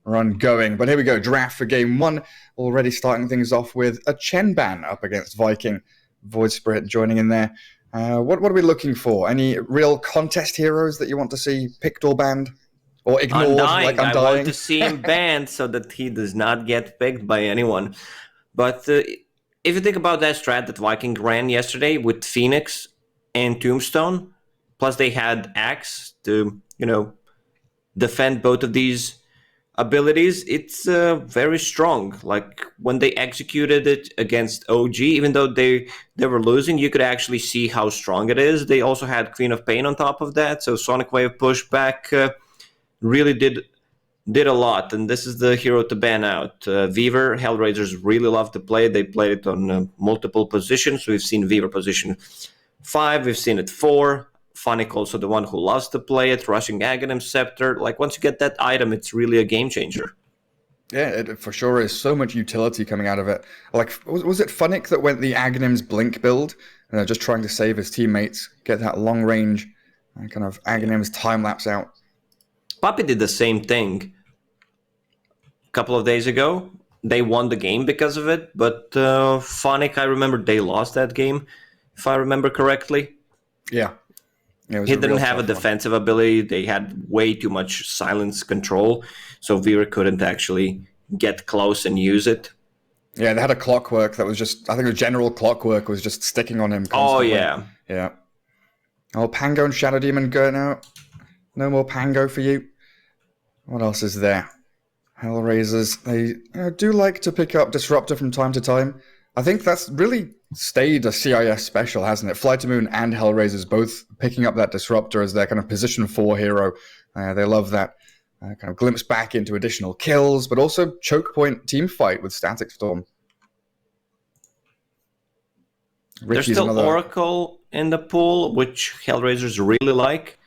run going. But here we go, draft for game one. Already starting things off with a Chen ban up against Viking. Void Spirit joining in there. What are we looking for? Any real contest heroes that you want to see picked or banned? Or ignored, Undying. like Undying? I want to see him banned so that he does not get picked by anyone. But if you think about that strat that Viking ran yesterday with Phoenix and Tombstone, plus they had Axe to, defend both of these abilities, it's very strong. Like when they executed it against OG, even though they were losing, you could actually see how strong it is. They also had Queen of Pain on top of that, so Sonic Wave pushback really did a lot, and this is the hero to ban out. Weaver, HellRaisers really love to play. They played it on multiple positions. We've seen Weaver position 5, we've seen it 4. Phonic also the one who loves to play it. Rushing Aghanim Scepter. Like, once you get that item, it's really a game changer. Yeah, it for sure is. So much utility coming out of it. Like, was it Phonic that went the Aghanim's Blink build? Just trying to save his teammates, get that long range, kind of Aghanim's time-lapse out. Puppy did the same thing a couple of days ago. They won the game because of it, but Phonic, I remember they lost that game, if I remember correctly. Yeah. He didn't have a defensive ability. They had way too much silence control, so Weaver couldn't actually get close and use it. Yeah, they had a clockwork that was just, I think the general clockwork was just sticking on him constantly. Oh, yeah. Yeah. Oh, Pango and Shadow Demon going out. No more Pango for you. What else is there? HellRaisers, they do like to pick up Disruptor from time to time. I think that's really stayed a CIS special, hasn't it? Fly to Moon and HellRaisers both picking up that Disruptor as their kind of position 4 hero. They love that kind of glimpse back into additional kills, but also choke point team fight with Static Storm. There's still Oracle in the pool, which HellRaisers really like.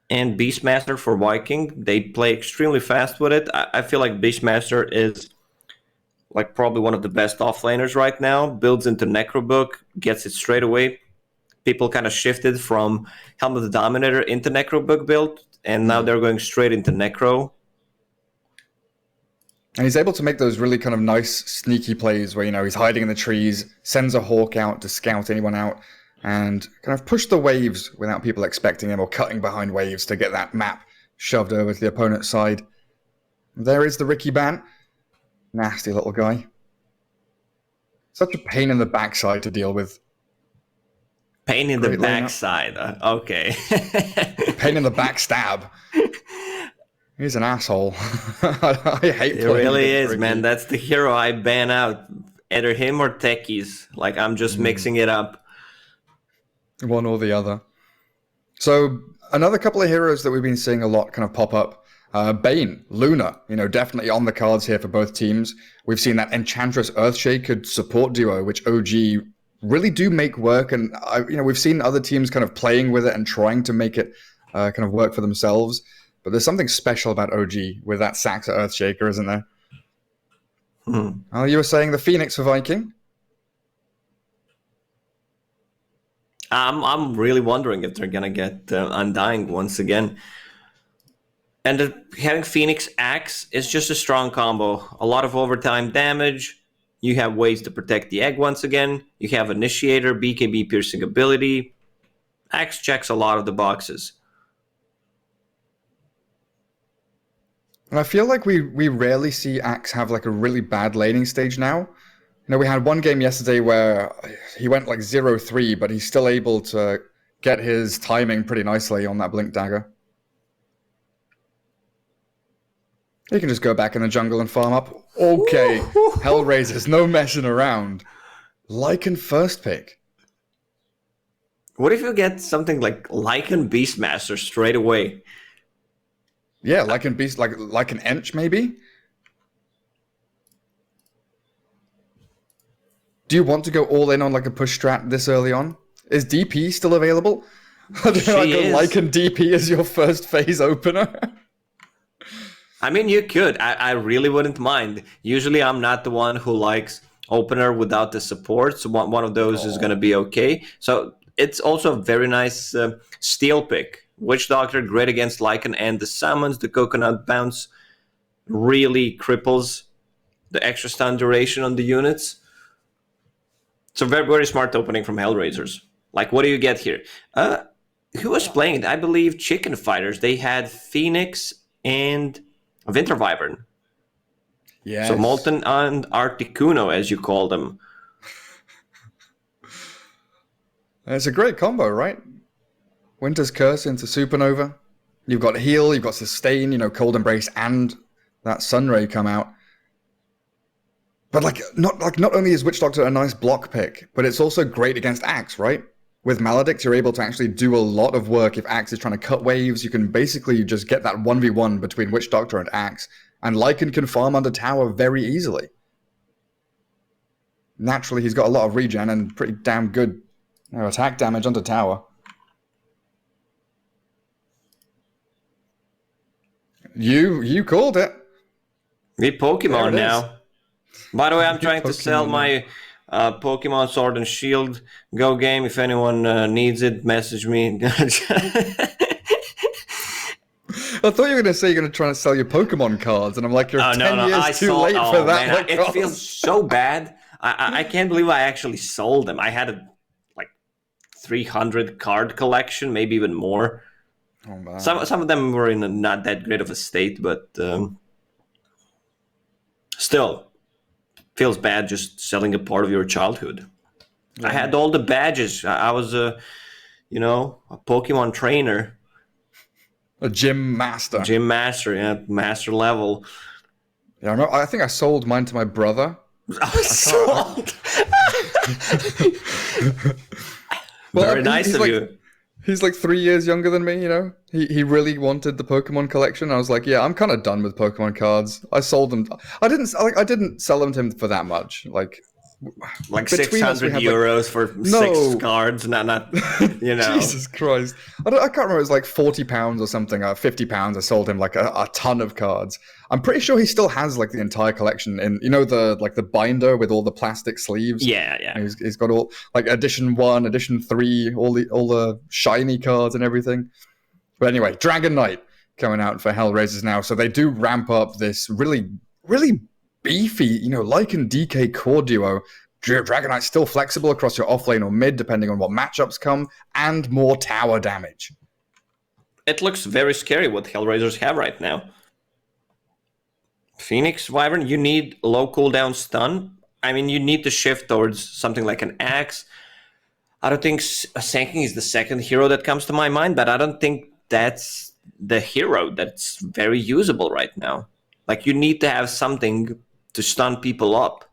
And Beastmaster for Viking. They play extremely fast with it. I feel like Beastmaster is like probably one of the best offlaners right now. Builds into Necrobook, gets it straight away. People kind of shifted from Helm of the Dominator into Necrobook build, and now they're going straight into Necro. And he's able to make those really kind of nice, sneaky plays where, he's hiding in the trees, sends a Hawk out to scout anyone out, and kind of push the waves without people expecting him or cutting behind waves to get that map shoved over to the opponent's side. There is the Ricky Ban. Nasty little guy. Such a pain in the backside to deal with. Pain in the backside. Okay. Pain in the backstab. He's an asshole. I hate it really is, Ricky. Man. That's the hero I ban out. Either him or Techies. Like, I'm just mixing it up. One or the other. So, another couple of heroes that we've been seeing a lot kind of pop up. Bane, Luna, definitely on the cards here for both teams. We've seen that Enchantress Earthshaker support duo, which OG really do make work. And, we've seen other teams kind of playing with it and trying to make it kind of work for themselves. But there's something special about OG with that Saxa Earthshaker, isn't there? You were saying the Phoenix for Viking? I'm really wondering if they're going to get Undying once again. And having Phoenix Axe is just a strong combo. A lot of overtime damage. You have ways to protect the egg once again. You have Initiator, BKB piercing ability. Axe checks a lot of the boxes. And I feel like we rarely see Axe have like a really bad laning stage now. We had one game yesterday where he went like 0-3, but he's still able to get his timing pretty nicely on that Blink Dagger. You can just go back in the jungle and farm up. Okay, HellRaisers, no messing around. Lycan first pick. What if you get something like Lycan Beastmaster straight away? Yeah, Lycan Beast, like an Ench maybe? Do you want to go all in on like a push strat this early on? Is DP still available? Lycan DP as your first phase opener? I mean, you could. I really wouldn't mind. Usually I'm not the one who likes opener without the support, so one of those is going to be okay. So it's also a very nice steal pick. Witch Doctor, great against Lycan and the summons. The Coconut Bounce, really cripples the extra stun duration on the units. So very, very smart opening from HellRaisers. Like, what do you get here? Who was playing it? I believe Chicken Fighters. They had Phoenix and Winter Wyvern. Yes. So Molten and Articuno, as you call them. It's a great combo, right? Winter's Curse into Supernova. You've got Heal, you've got Sustain, Cold Embrace, and that Sunray come out. But not only is Witch Doctor a nice block pick, but it's also great against Axe, right? With Maledict, you're able to actually do a lot of work if Axe is trying to cut waves. You can basically just get that 1v1 between Witch Doctor and Axe, and Lycan can farm under tower very easily. Naturally, he's got a lot of regen and pretty damn good attack damage under tower. You called it. We Pokemon now. By the way, I'm trying to sell my Pokemon Sword and Shield Go game. If anyone needs it, message me. I thought you were going to say you're going to try and sell your Pokemon cards, and I'm like, you're 10 years too late for that. Man, it feels so bad. I can't believe I actually sold them. I had a 300 card collection, maybe even more. Oh, man. Some of them were in a not that great of a state, but still feels bad just selling a part of your childhood. Yeah. I had all the badges. I was a Pokemon trainer. A gym master. Gym master, yeah, master level. Yeah, I think I sold mine to my brother. Sold. Very nice of you. He's 3 years younger than me, He really wanted the Pokemon collection. I was like, yeah, I'm kind of done with Pokemon cards. I sold them. I didn't sell them to him for that much. Like 600 euros for 6 cards, not Jesus Christ. I can't remember. It was like £40 or something, or £50. I sold him a ton of cards. I'm pretty sure he still has the entire collection in the binder with all the plastic sleeves. Yeah. He's got all edition 1, edition 3, all the shiny cards and everything. But anyway, Dragon Knight coming out for HellRaisers now, so they do ramp up this really, really beefy, Lycan DK core duo. Dragon Knight's still flexible across your offlane or mid, depending on what matchups come, and more tower damage. It looks very scary what HellRaisers have right now. Phoenix Wyvern, you need low cooldown stun. I mean, you need to shift towards something like an Axe. I don't think Sanking is the second hero that comes to my mind, but I don't think that's the hero that's very usable right now. You need to have something to stun people up.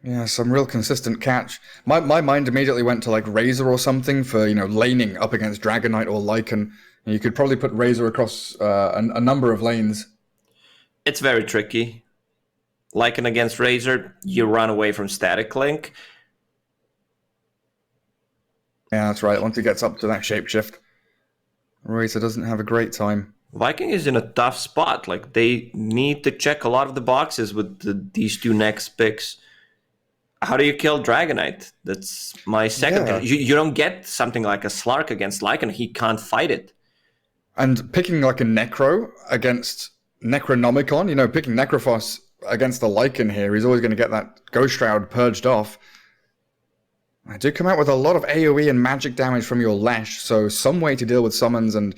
Yeah, some real consistent catch. My mind immediately went to Razor or something for laning up against Dragon Knight or Lycan. And you could probably put Razor across a number of lanes. It's very tricky. Lycan against Razor, you run away from Static Link. Yeah, that's right. Once he gets up to that shapeshift, Razor doesn't have a great time. Viking is in a tough spot. They need to check a lot of the boxes with these 2 next picks. How do you kill Dragonite? That's my second. Yeah. You don't get something like a Slark against Lycan. He can't fight it. And picking a Necro against Necronomicon, picking Necrophos against the Lycan here, he's always going to get that Ghost Shroud purged off. I do come out with a lot of AoE and magic damage from your Lesh, so some way to deal with summons and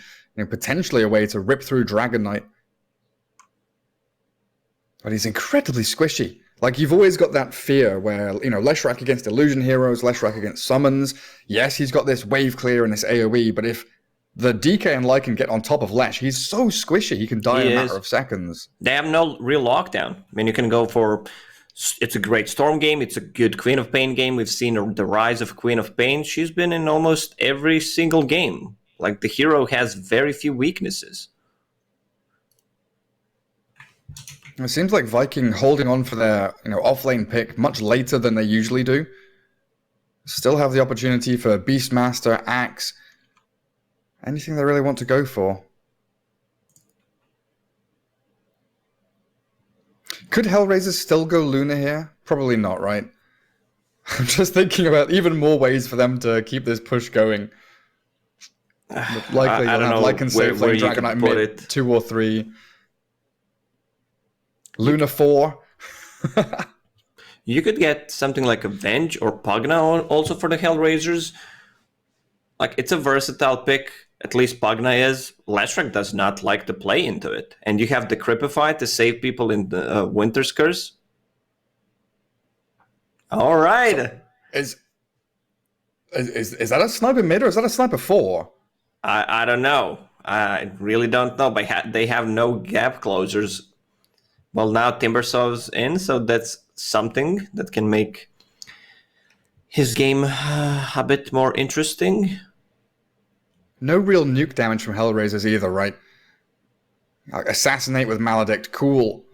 potentially a way to rip through Dragon Knight. But he's incredibly squishy. You've always got that fear where, Leshrac against illusion heroes, Leshrac against summons. Yes, he's got this wave clear and this AoE, but if the DK and Lycan get on top of Lesh, he's so squishy, he can die in a matter of seconds. They have no real lockdown. I mean, you can go for... It's a great Storm game. It's a good Queen of Pain game. We've seen the rise of Queen of Pain. She's been in almost every single game. The hero has very few weaknesses. It seems like Viking holding on for their offlane pick much later than they usually do. Still have the opportunity for Beastmaster, Axe, anything they really want to go for. Could HellRaisers still go Luna here? Probably not, right? I'm just thinking about even more ways for them to keep this push going. But likely I you'll don't have know Lycan, where Safeflame, you could Dragonite put mid, it. 2 or 3. Luna 4. You could get something like Avenge or Pugna also for the HellRaisers. Like, it's a versatile pick. At least Pugna is. Leshrac does not like to play into it. And you have the Cripify to save people in the Winter's Curse. All right. So, is that a sniper mid or is that a sniper 4? I don't know. I really don't know. But they have no gap closers. Well, now Timbersaw's in, so that's something that can make his game a bit more interesting. No real nuke damage from HellRaisers either, right? Assassinate with Maledict, cool.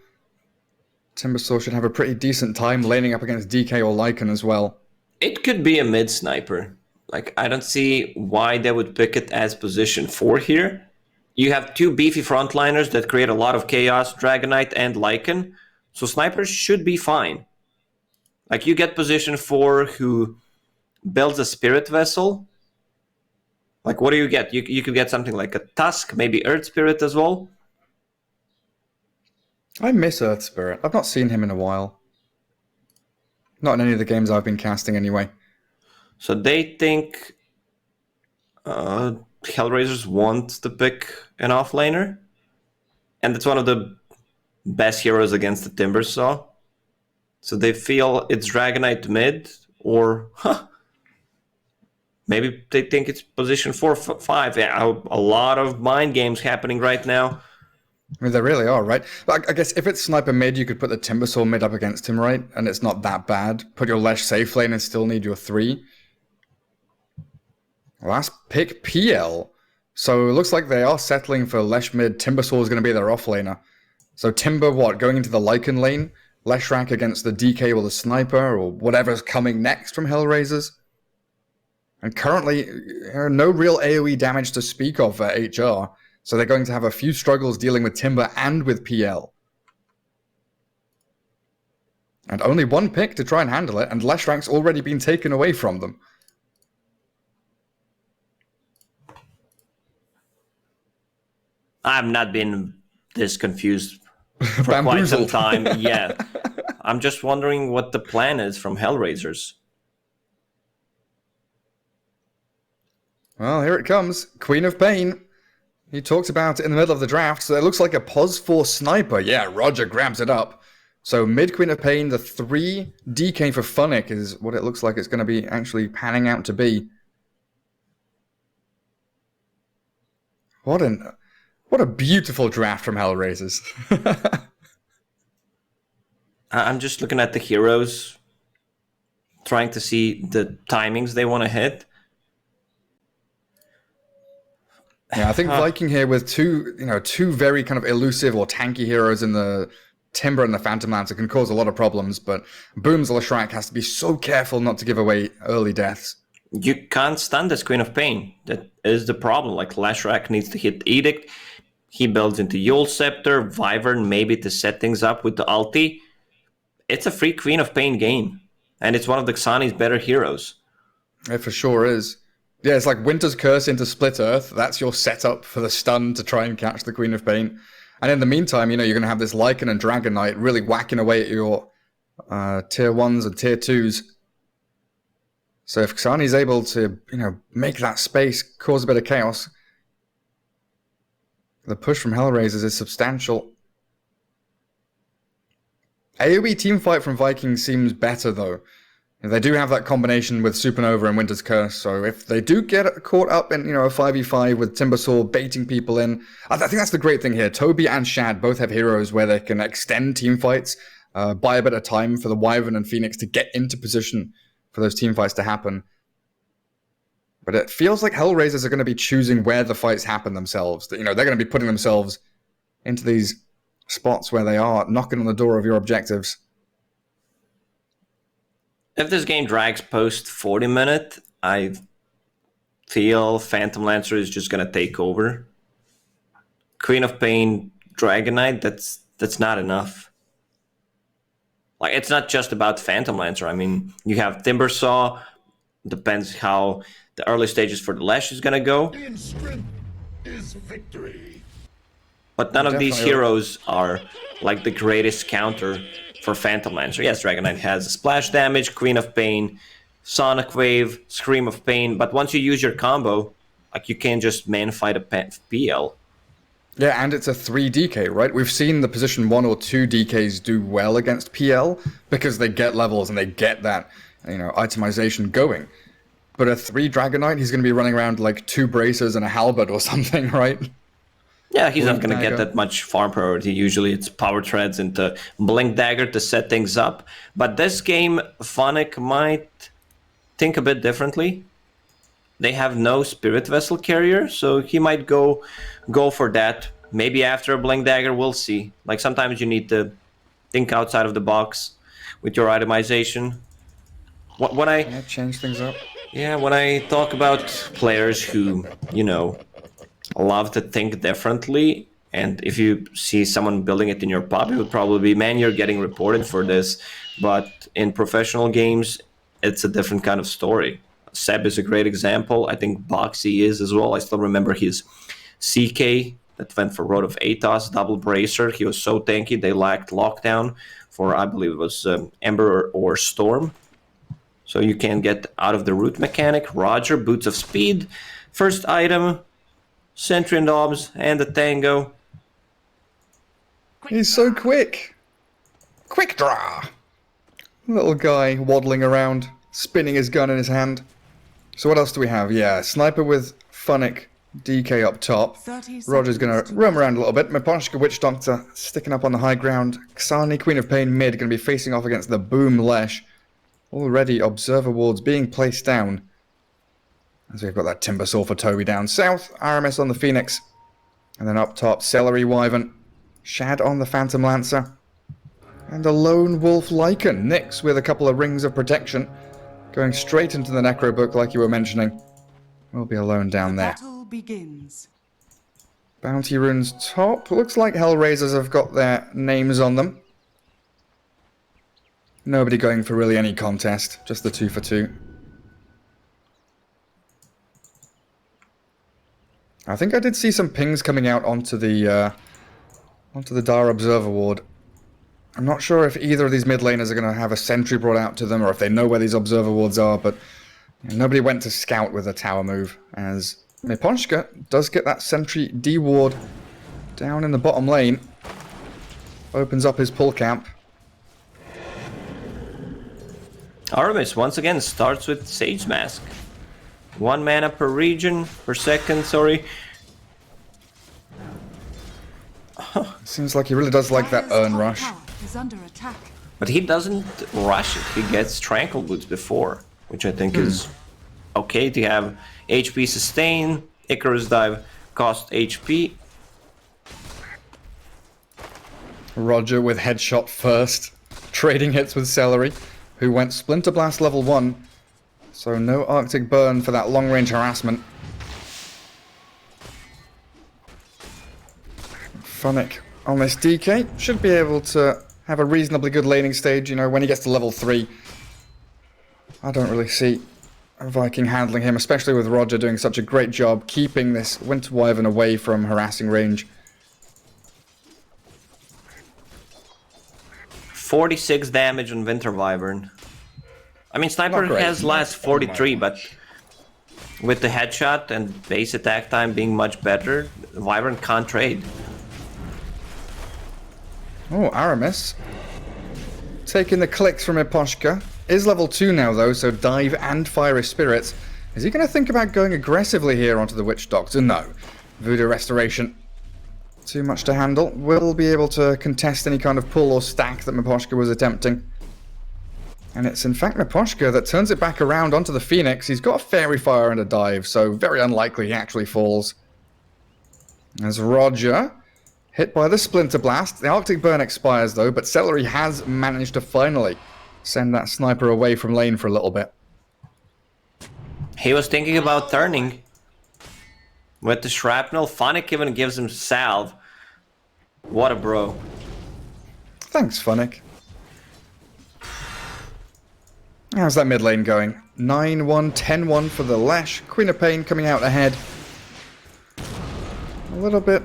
Timbersaw should have a pretty decent time laning up against DK or Lycan as well. It could be a mid sniper. Like, I don't see why they would pick it as position 4 here. You have 2 beefy frontliners that create a lot of chaos, Dragonite and Lycan. So snipers should be fine. Like, you get position 4 who builds a spirit vessel. Like, what do you get? You could get something like a Tusk, maybe Earth Spirit as well. I miss Earth Spirit. I've not seen him in a while. Not in any of the games I've been casting anyway. So they think HellRaisers want to pick an offlaner. And it's one of the best heroes against the Timbersaw. So they feel it's Dragonite mid, or maybe they think it's position 4, 5. Yeah, a lot of mind games happening right now. I mean, they really are, right? But I guess if it's sniper mid, you could put the Timbersaw mid up against him, right? And it's not that bad. Put your Lesh safe lane and still need your 3. Last pick, PL. So it looks like they are settling for Lesh mid. Timbersaw is going to be their offlaner. So Timber, what? Going into the Lycan lane? Leshrac against the DK or the Sniper or whatever's coming next from HellRaisers? And currently, no real AoE damage to speak of for HR. So they're going to have a few struggles dealing with Timber and with PL. And only 1 pick to try and handle it, and Leshrac's already been taken away from them. I've not been this confused for quite some time. Yeah. I'm just wondering what the plan is from HellRaisers. Well, here it comes. Queen of Pain. He talked about it in the middle of the draft, so it looks like a Pos 4 Sniper. Yeah, Roger grabs it up. So mid Queen of Pain, the 3 DK for Funnick is what it looks like it's going to be actually panning out to be. What a beautiful draft from HellRaisers. I'm just looking at the heroes, trying to see the timings they want to hit. Yeah, I think Viking here with two very kind of elusive or tanky heroes in the Timber and the Phantom Lancer can cause a lot of problems, but Boom's Leshrac has to be so careful not to give away early deaths. You can't stun this Queen of Pain. That is the problem. Like, Leshrac needs to hit Edict. He builds into Yule Scepter, Wyvern maybe to set things up with the ulti. It's a free Queen of Pain game. And it's one of the Xani's better heroes. It for sure is. Yeah, it's like Winter's Curse into Split Earth. That's your setup for the stun to try and catch the Queen of Pain. And in the meantime, you're going to have this Lycan and Dragon Knight really whacking away at your tier 1s and tier 2s. So if Xani's able to, make that space, cause a bit of chaos, the push from HellRaisers is substantial. AoE teamfight from Vikings seems better, though. They do have that combination with Supernova and Winter's Curse, so if they do get caught up in, a 5v5 with Timbersaw baiting people in, I think that's the great thing here. Toby and Shad both have heroes where they can extend teamfights, buy a bit of time for the Wyvern and Phoenix to get into position for those teamfights to happen. But it feels like HellRaisers are going to be choosing where the fights happen themselves. They're going to be putting themselves into these spots where they are knocking on the door of your objectives. If this game drags post 40 minute, I feel Phantom Lancer is just going to take over. Queen of Pain, Dragon Knight, that's not enough. Like, it's not just about Phantom Lancer. I mean, you have Timbersaw. Depends how the early stages for the Lash is gonna go. In strength is victory. But none of these Definitely. heroes are like the greatest counter for Phantom Lancer. Yes, Dragon Knight has splash damage, Queen of Pain, Sonic Wave, Scream of Pain, but once you use your combo, like you can't just man fight a PL. Yeah, and it's a 3 DK, right? We've seen the position 1 or 2 DKs do well against PL because they get levels and they get that, itemization going. But a 3 Dragon Knight, he's going to be running around like 2 bracers and a halberd or something, right? Yeah, he's not Blink going to get Dagger. that much farm priority. Usually it's Power Treads into Blink Dagger to set things up. But this game, Phonic might think a bit differently. They have no Spirit Vessel carrier, so he might go for that. Maybe after a Blink Dagger, we'll see. Like sometimes you need to think outside of the box with your itemization. When Yeah, change things up. when I talk about players who, love to think differently, and if you see someone building it in your pub, it would probably be, man, you're getting reported for this. But in professional games, it's a different kind of story. Seb is a great example. I think Boxy is as well. I still remember his CK that went for Road of Atos, double bracer. He was so tanky, they lacked lockdown for, I believe it was Ember or Storm. So you can get out of the root mechanic. Roger, Boots of Speed. First item, Sentry and Dobbs, and the Tango. He's so quick. Quick draw. Little guy waddling around, spinning his gun in his hand. So what else do we have? Yeah, Sniper with Phonic DK up top. 30 Roger's going seconds to to roam around a little bit. Miposhka Witch Doctor sticking up on the high ground. Xani Queen of Pain mid going to be facing off against the Boom Lesh. Already Observer Wards being placed down. As we've got that Timbersaw for Toby down south. RMS on the Phoenix. And then up top, Celery Wyvern. Shad on the Phantom Lancer. And a Lone Wolf Lycan. Nyx with a couple of rings of protection. Going straight into the Necro Book like you were mentioning. We'll be alone down there. Battle begins. Bounty runes top. Looks like HellRaisers have got their names on them. Nobody going for really any contest. Just the 2 for 2. I think I did see some pings coming out onto the Dire Observer Ward. I'm not sure if either of these mid laners are going to have a sentry brought out to them or if they know where these Observer Wards are, but nobody went to scout with a tower move, as Miposhka does get that sentry D-ward down in the bottom lane. Opens up his pull camp. Aramis once again starts with Sage Mask. 1 mana per region, per second, sorry. Seems like he really does like that Dire's Urn top Rush. tower is under attack. But he doesn't rush it. He gets Tranquil Boots before, which I think is okay to have HP sustain. Icarus Dive cost HP. Roger with headshot first. Trading hits with Celery, who went Splinter Blast level 1. So no Arctic Burn for that long range harassment. Phonic on this DK should be able to have a reasonably good laning stage, when he gets to level 3. I don't really see a Viking handling him, especially with Roger doing such a great job keeping this Winter Wyvern away from harassing range. 46 damage on Winter Wyvern. I mean, Sniper Not great. has last 43, but with the headshot and base attack time being much better, Wyvern can't trade. Oh, Aramis. Taking the clicks from Miposhka. Is level 2 now, though, so Dive and Fiery Spirits. Is he going to think about going aggressively here onto the Witch Doctor? No. Voodoo Restoration. Too much to handle. Will be able to contest any kind of pull or stack that Miposhka was attempting. And it's in fact Miposhka that turns it back around onto the Phoenix. He's got a Fairy Fire and a Dive, so very unlikely he actually falls. As Roger, hit by the Splinter Blast. The Arctic Burn expires though, but Celery has managed to finally send that Sniper away from lane for a little bit. He was thinking about turning. With the Shrapnel, Phonic even gives him Salve. What a bro. Thanks, Phonic. How's that mid lane going? 9-1, 10-1 for the Lash. Queen of Pain coming out ahead. A little bit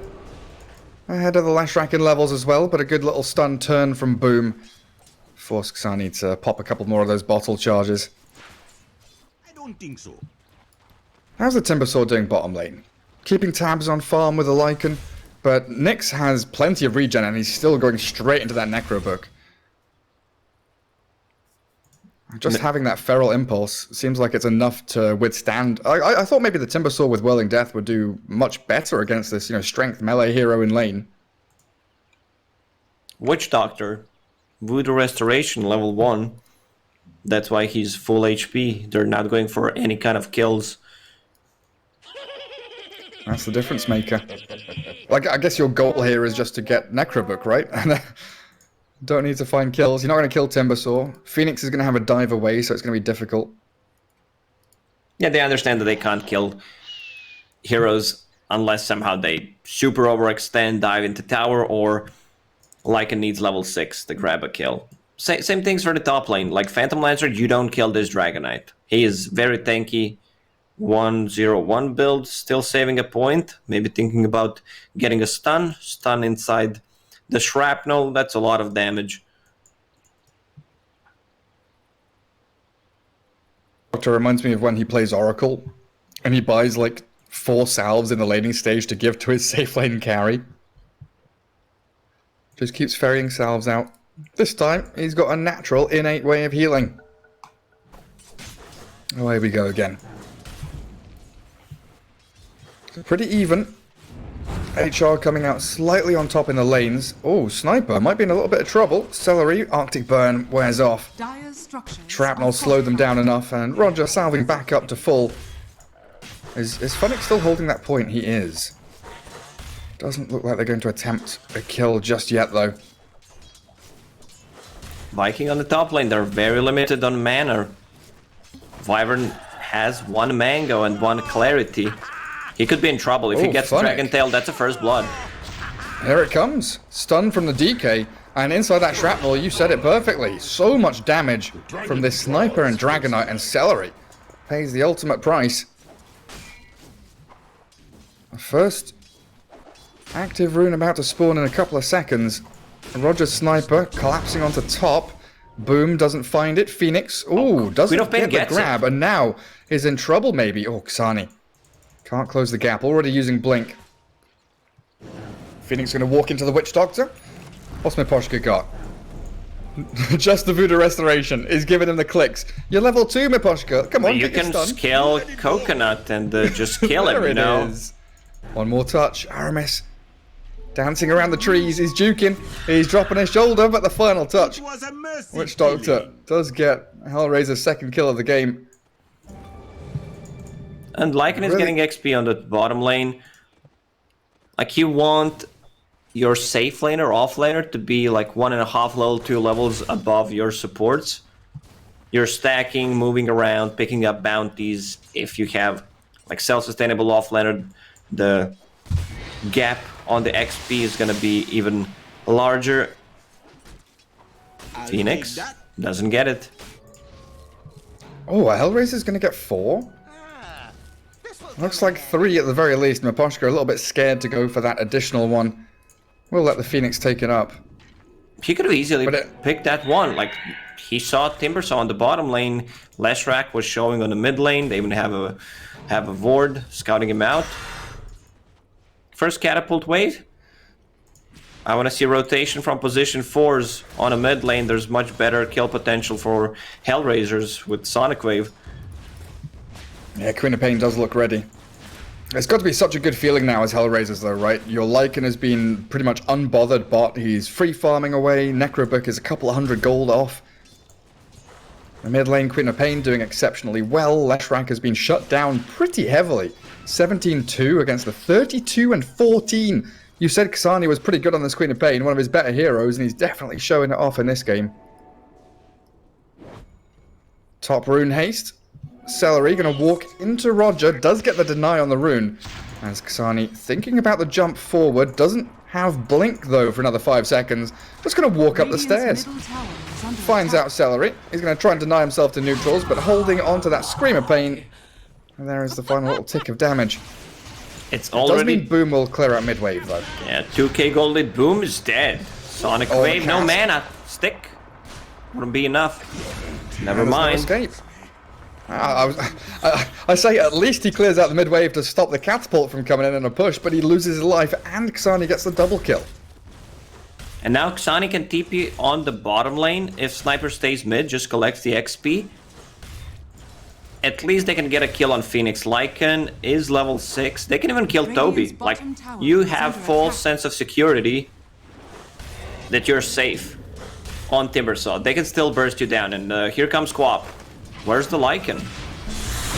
ahead of the Lashrak in levels as well, but a good little stun turn from Boom. Force Xani to pop a couple more of those bottle charges. I don't think so. How's the Timbersaw doing bottom lane? Keeping tabs on farm with a Lycan, but Nyx has plenty of regen and he's still going straight into that Necro book. Just having that Feral Impulse seems like it's enough to withstand. I thought maybe the Timbersaw with Whirling Death would do much better against this, strength melee hero in lane. Witch Doctor, Voodoo Restoration, level 1. That's why he's full HP. They're not going for any kind of kills. That's the difference maker. Like, I guess your goal here is just to get Necrobook, right? Don't need to find kills. You're not going to kill Timbersaw. Phoenix is going to have a dive away, so it's going to be difficult. Yeah, they understand that they can't kill heroes unless somehow they super overextend, dive into tower, or Lycan needs level 6 to grab a kill. Same things for the top lane. Like Phantom Lancer, you don't kill this Dragonite. He is very tanky. 1-0-1 build, still saving a point. Maybe thinking about getting a stun. Stun inside the shrapnel, that's a lot of damage. Doctor reminds me of when he plays Oracle, and he buys like 4 salves in the laning stage to give to his safe lane carry. Just keeps ferrying salves out. This time, he's got a natural, innate way of healing. Away we go again. Pretty even. HR coming out slightly on top in the lanes. Oh, Sniper might be in a little bit of trouble. Celery, Arctic Burn wears off. Dire's structures Shrapnel are slowed them down fortified. enough, and Roger salving back up to full. Is Funnick still holding that point? He is. Doesn't look like they're going to attempt a kill just yet, though. Viking on the top lane, they're very limited on mana. Wyvern has 1 Mango and 1 Clarity. He could be in trouble. If he gets Funnick. Dragon Tail, that's a first blood. Here it comes. Stun from the DK. And inside that shrapnel, you said it perfectly. So much damage from this Sniper and Dragonite, and Celery pays the ultimate price. First active rune about to spawn in a couple of seconds. Roger's Sniper collapsing onto top. Boom doesn't find it. Phoenix, doesn't Queen of Pain get the gets grab, and now is in trouble maybe. Oh, Xani. Can't close the gap, already using Blink. Phoenix going to walk into the Witch Doctor. What's Miposhka got? Just the Voodoo Restoration is giving him the clicks. You're level 2, Miposhka. Come on, You get your can stun. scale Coconut and just kill him, There you know? it is. One more touch. Aramis dancing around the trees. He's juking. He's dropping his shoulder, but the final touch. It was a mercy Witch Doctor killing. does get HellRaisers' second kill of the game. And Lycan is Really? getting XP on the bottom lane. Like, you want your safe laner, off laner, to be like 1.5 level, 2 levels above your supports. You're stacking, moving around, picking up bounties. If you have like self-sustainable off laner, the gap on the XP is gonna be even larger. Phoenix take that. doesn't get it. Oh, a HellRaiser's going to get 4? Looks like 3 at the very least. Miposhka a little bit scared to go for that additional one. We'll let the Phoenix take it up. He could have easily But it- picked that one. Like, he saw Timbersaw on the bottom lane. Leshrac was showing on the mid lane. They even have a Vord scouting him out. First catapult wave. I want to see rotation from position 4s on a mid lane. There's much better kill potential for HellRaisers with Sonic Wave. Yeah, Queen of Pain does look ready. It's got to be such a good feeling now as HellRaisers though, right? Your Lycan has been pretty much unbothered bot. He's free farming away. Necrobook is a couple of 100 gold off. The mid lane Queen of Pain doing exceptionally well. Leshrac has been shut down pretty heavily. 17-2 against the 32-14. You said Xani was pretty good on this Queen of Pain, one of his better heroes, and he's definitely showing it off in this game. Top rune haste. Celery gonna walk into Roger, does get the deny on the rune. As Xani thinking about the jump forward, doesn't have blink though for another 5 seconds. Just gonna walk up the Radiant's stairs. middle tower is is under finds attack. out Celery. He's going to try and deny himself to neutrals, but holding on to that Scream of Pain. And there is the final little tick of damage. It's Does already... mean Boom will clear out mid-wave, though. Yeah, 2k gold lead. Boom is dead. Sonic Oh, Wave, no cast. mana. Stick. Wouldn't be enough. Never There's no mind. escape. I say at least he clears out the mid-wave to stop the catapult from coming in a push, but he loses his life and Xani gets the double kill. And now Xani can TP on the bottom lane. If Sniper stays mid, just collects the XP. At least they can get a kill on Phoenix. Lycan is level 6. They can even kill Toby. Radiant's Like, bottom tower you is have under full attack. sense of security that you're safe on Timbersaw. They can still burst you down. And here comes Quap. Where's the Lycan?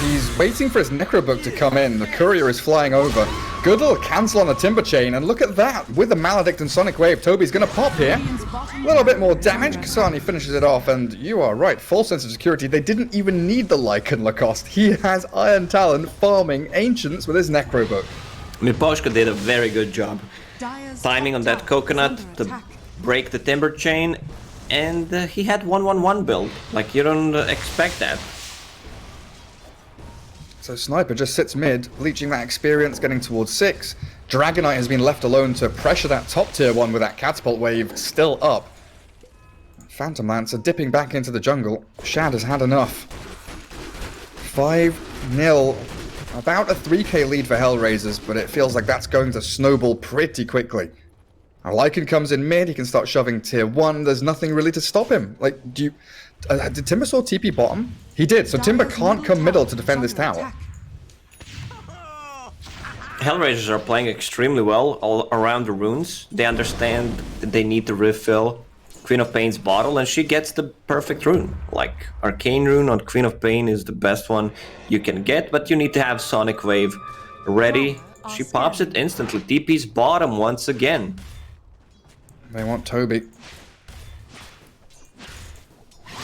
He's waiting for his Necrobook to come in. The courier is flying over. Good little cancel on the Timber Chain, and look at that! With the Maledict and Sonic Wave, Toby's gonna pop here. A little bit more damage, Kasani finishes it off, and you are right, full sense of security. They didn't even need the Lycan Lacoste. He has Iron Talon farming Ancients with his Necrobook. Miposhka did a very good job. Dire's Timing on top that tower is coconut under to attack. break the Timber Chain, and he had 1-1-1 build. Like, you don't expect that. So Sniper just sits mid, leeching that experience, getting towards 6. Dragonite has been left alone to pressure that top tier 1 with that catapult wave still up. Phantom Lancer dipping back into the jungle. Shad has had enough. 5-0. About a 3k lead for HellRaisers, but it feels like that's going to snowball pretty quickly. Now Lycan comes in mid, he can start shoving tier 1, there's nothing really to stop him. Like, do you... did Timbersaw TP bottom? He did, so Timber Dire's can't come middle to is defend this under tower. attack. HellRaisers are playing extremely well all around the runes. They understand that they need to refill Queen of Pain's bottle, and she gets the perfect rune. Like, Arcane Rune on Queen of Pain is the best one you can get, but you need to have Sonic Wave ready. She pops it instantly. TP's bottom once again. They want Toby.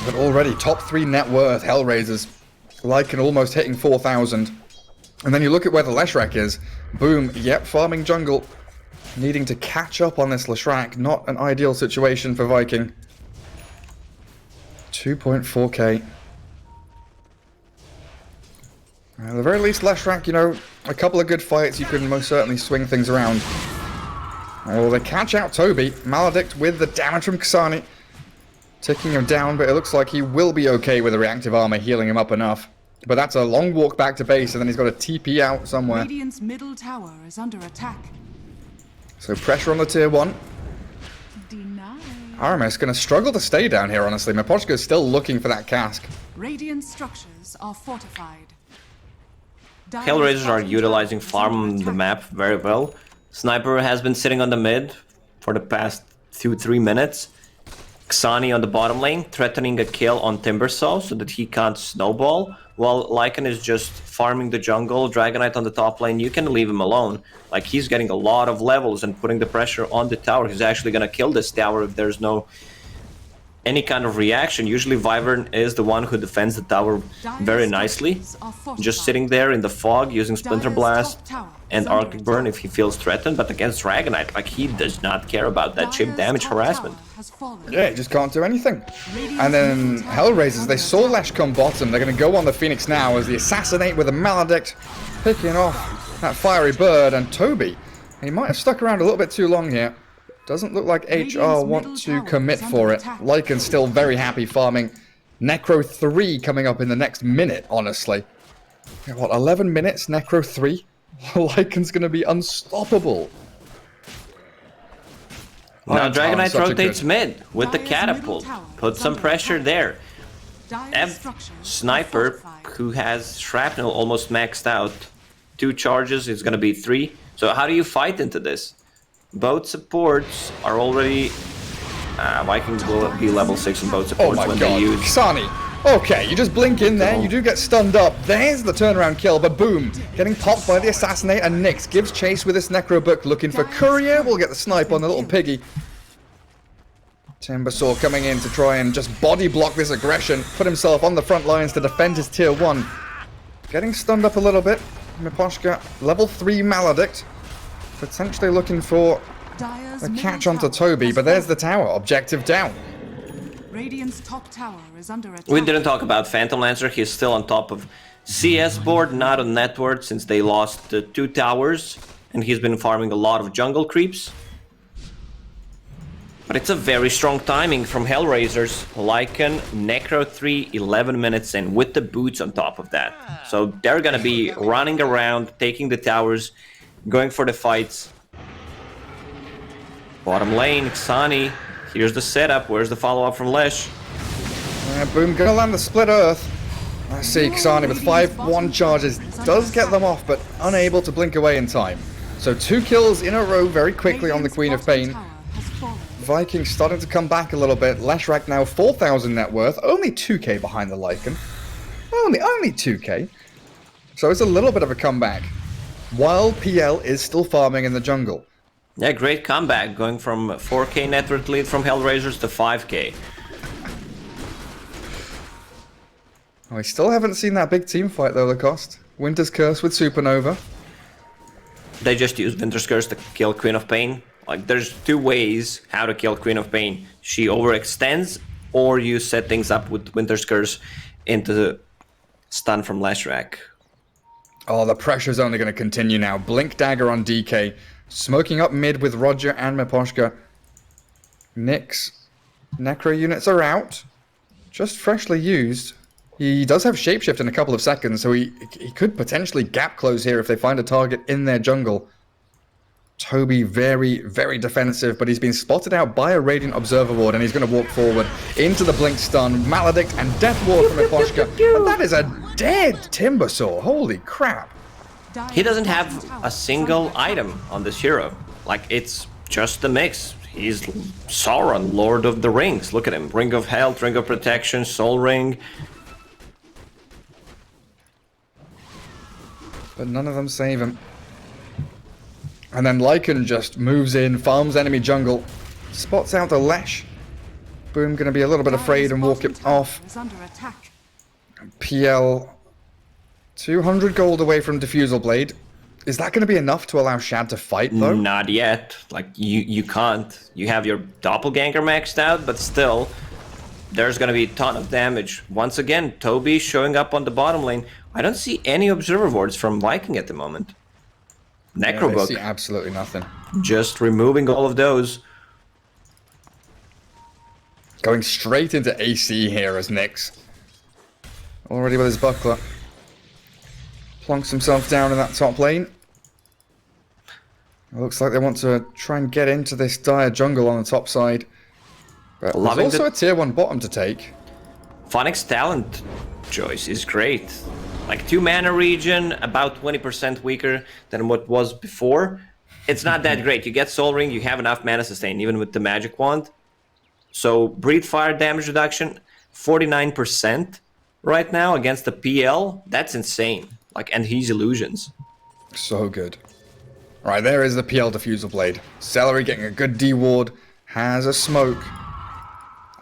But already, top 3 net worth, HellRaisers. Lycan almost hitting 4,000. And then you look at where the Leshrac is. Boom, yep, farming jungle. Needing to catch up on this Leshrac. Not an ideal situation for Viking. 2.4k. At the very least, Leshrac, you know, a couple of good fights, you can most certainly swing things around. Oh, they catch out Toby. Maledict with the damage from Kasani. Ticking him down, but it looks like he will be okay with the reactive armor healing him up enough. But that's a long walk back to base, and then he's got a TP out somewhere. Radiant's middle tower is under attack. So pressure on the tier 1. Denied. Aramis going to struggle to stay down here, honestly. Miposhka is still looking for that cask. Radiant structures are fortified. Dire's HellRaisers are bottom utilizing tower is farm under on the attack. map very well. Sniper has been sitting on the mid for the past 2-3 minutes. Xani on the bottom lane, threatening a kill on Timbersaw so that he can't snowball, while Lycan is just farming the jungle. Dragonite on the top lane, you can leave him alone. Like, he's getting a lot of levels and putting the pressure on the tower. He's actually gonna kill this tower if there's any kind of reaction. Usually Wyvern is the one who defends the tower very nicely. Just sitting there in the fog using Splinter Blast and Arctic Burn if he feels threatened, but against Dragonite, like, he does not care about that chip damage harassment. Yeah, he just can't do anything. And then HellRaisers, they saw Lash come bottom. They're going to go on the Phoenix now as they assassinate with a Maledict, picking off that fiery bird. And Toby, he might have stuck around a little bit too long here. Doesn't look like HR want to commit for it. Lycan's still very happy farming. Necro 3 coming up in the next minute, honestly. Yeah, what, 11 minutes, Necro 3? Lycan's going to be unstoppable. Now Iron Talon, Dragonite such a rotates good- mid with the Dire's catapult. middle tower Put is some under pressure attack. there. Dire's Ev structures are Sniper, fortified. who has Shrapnel almost maxed out. 2 charges, it's gonna be 3. So how do you fight into this? Both supports are already... Vikings will be level 6 in both Oh supports my when god, they use... Xani. Okay, you just blink in there, you do get stunned up. There's the turnaround kill, but boom, getting popped by the Assassinate, and Nyx gives chase with his Necrobook, looking for Courier. We'll get the snipe on the little piggy. Timbersaw coming in to try and just body block this aggression, put himself on the front lines to defend his tier 1. Getting stunned up a little bit. Miposhka, level 3 Maledict, potentially looking for Dire's a middle catch onto tower Toby, has but there's fallen. the tower, objective down. Radiant's top tower is under attack. We didn't talk about Phantom Lancer. He's still on top of CS board, not on net worth, since they lost 2 towers. And he's been farming a lot of jungle creeps. But it's a very strong timing from HellRaisers. Lycan, Necro 3, 11 minutes in with the boots on top of that. So they're gonna be running around, taking the towers, going for the fights. Bottom lane, Xani. Here's the setup. Where's the follow-up from Lesh? Boom, gonna land the split earth. I see Xani with 5-1 charges. Does get them off, but unable to blink away in time. So 2 kills in a row very quickly on the Queen of Pain. Vikings starting to come back a little bit. Leshrac now 4,000 net worth. Only 2k behind the Lycan. Only 2k. So it's a little bit of a comeback. While PL is still farming in the jungle. Yeah, great comeback. Going from 4k net worth lead from HellRaisers to 5k. We still haven't seen that big team fight though, Lacoste. Winter's Curse with Supernova. They just used Winter's Curse to kill Queen of Pain. Like, there's 2 ways how to kill Queen of Pain. She overextends, or you set things up with Winter's Curse into the stun from Leshrac. Oh, the pressure's only going to continue now. Blink Dagger on DK. Smoking up mid with Roger and Miposhka. Nyx. Necro units are out. Just freshly used. He does have Shapeshift in a couple of seconds, so he could potentially gap close here if they find a target in their jungle. Toby very, very defensive, but he's been spotted out by a Radiant Observer Ward, and he's going to walk forward into the Blink Stun, Maledict, and Death Ward from Miposhka. And that is a dead Timbersaw. Holy crap. He doesn't have a single item on this hero. Like, it's just the mix. He's Sauron, Lord of the Rings. Look at him. Ring of Health, Ring of Protection, Soul Ring. But none of them save him. And then Lycan just moves in, farms enemy jungle, spots out the Lesh. Boom, gonna be a little bit afraid and walk it off. PL, 200 gold away from Diffusal Blade. Is that gonna be enough to allow Shad to fight, though? Not yet. Like, you can't. You have your Doppelganger maxed out, but still, there's gonna be a ton of damage. Once again, Toby showing up on the bottom lane. I don't see any Observer Wards from Viking at the moment. Necrobook. Yeah, they see absolutely nothing. Just removing all of those. Going straight into AC here as Nyx. Already with his buckler. Plonks himself down in that top lane. It looks like they want to try and get into this dire jungle on the top side. But there's also a tier 1 bottom to take. Phoenix talent choice is great. Like, 2 mana regen, about 20% weaker than what was before. It's not that great. You get Soul Ring, you have enough mana sustain, even with the Magic Wand. So, Breathe Fire damage reduction, 49% right now against the PL. That's insane. Like, and he's Illusions. So good. Right, there is the PL Diffusal Blade. Celery getting a good D-ward. Has a smoke.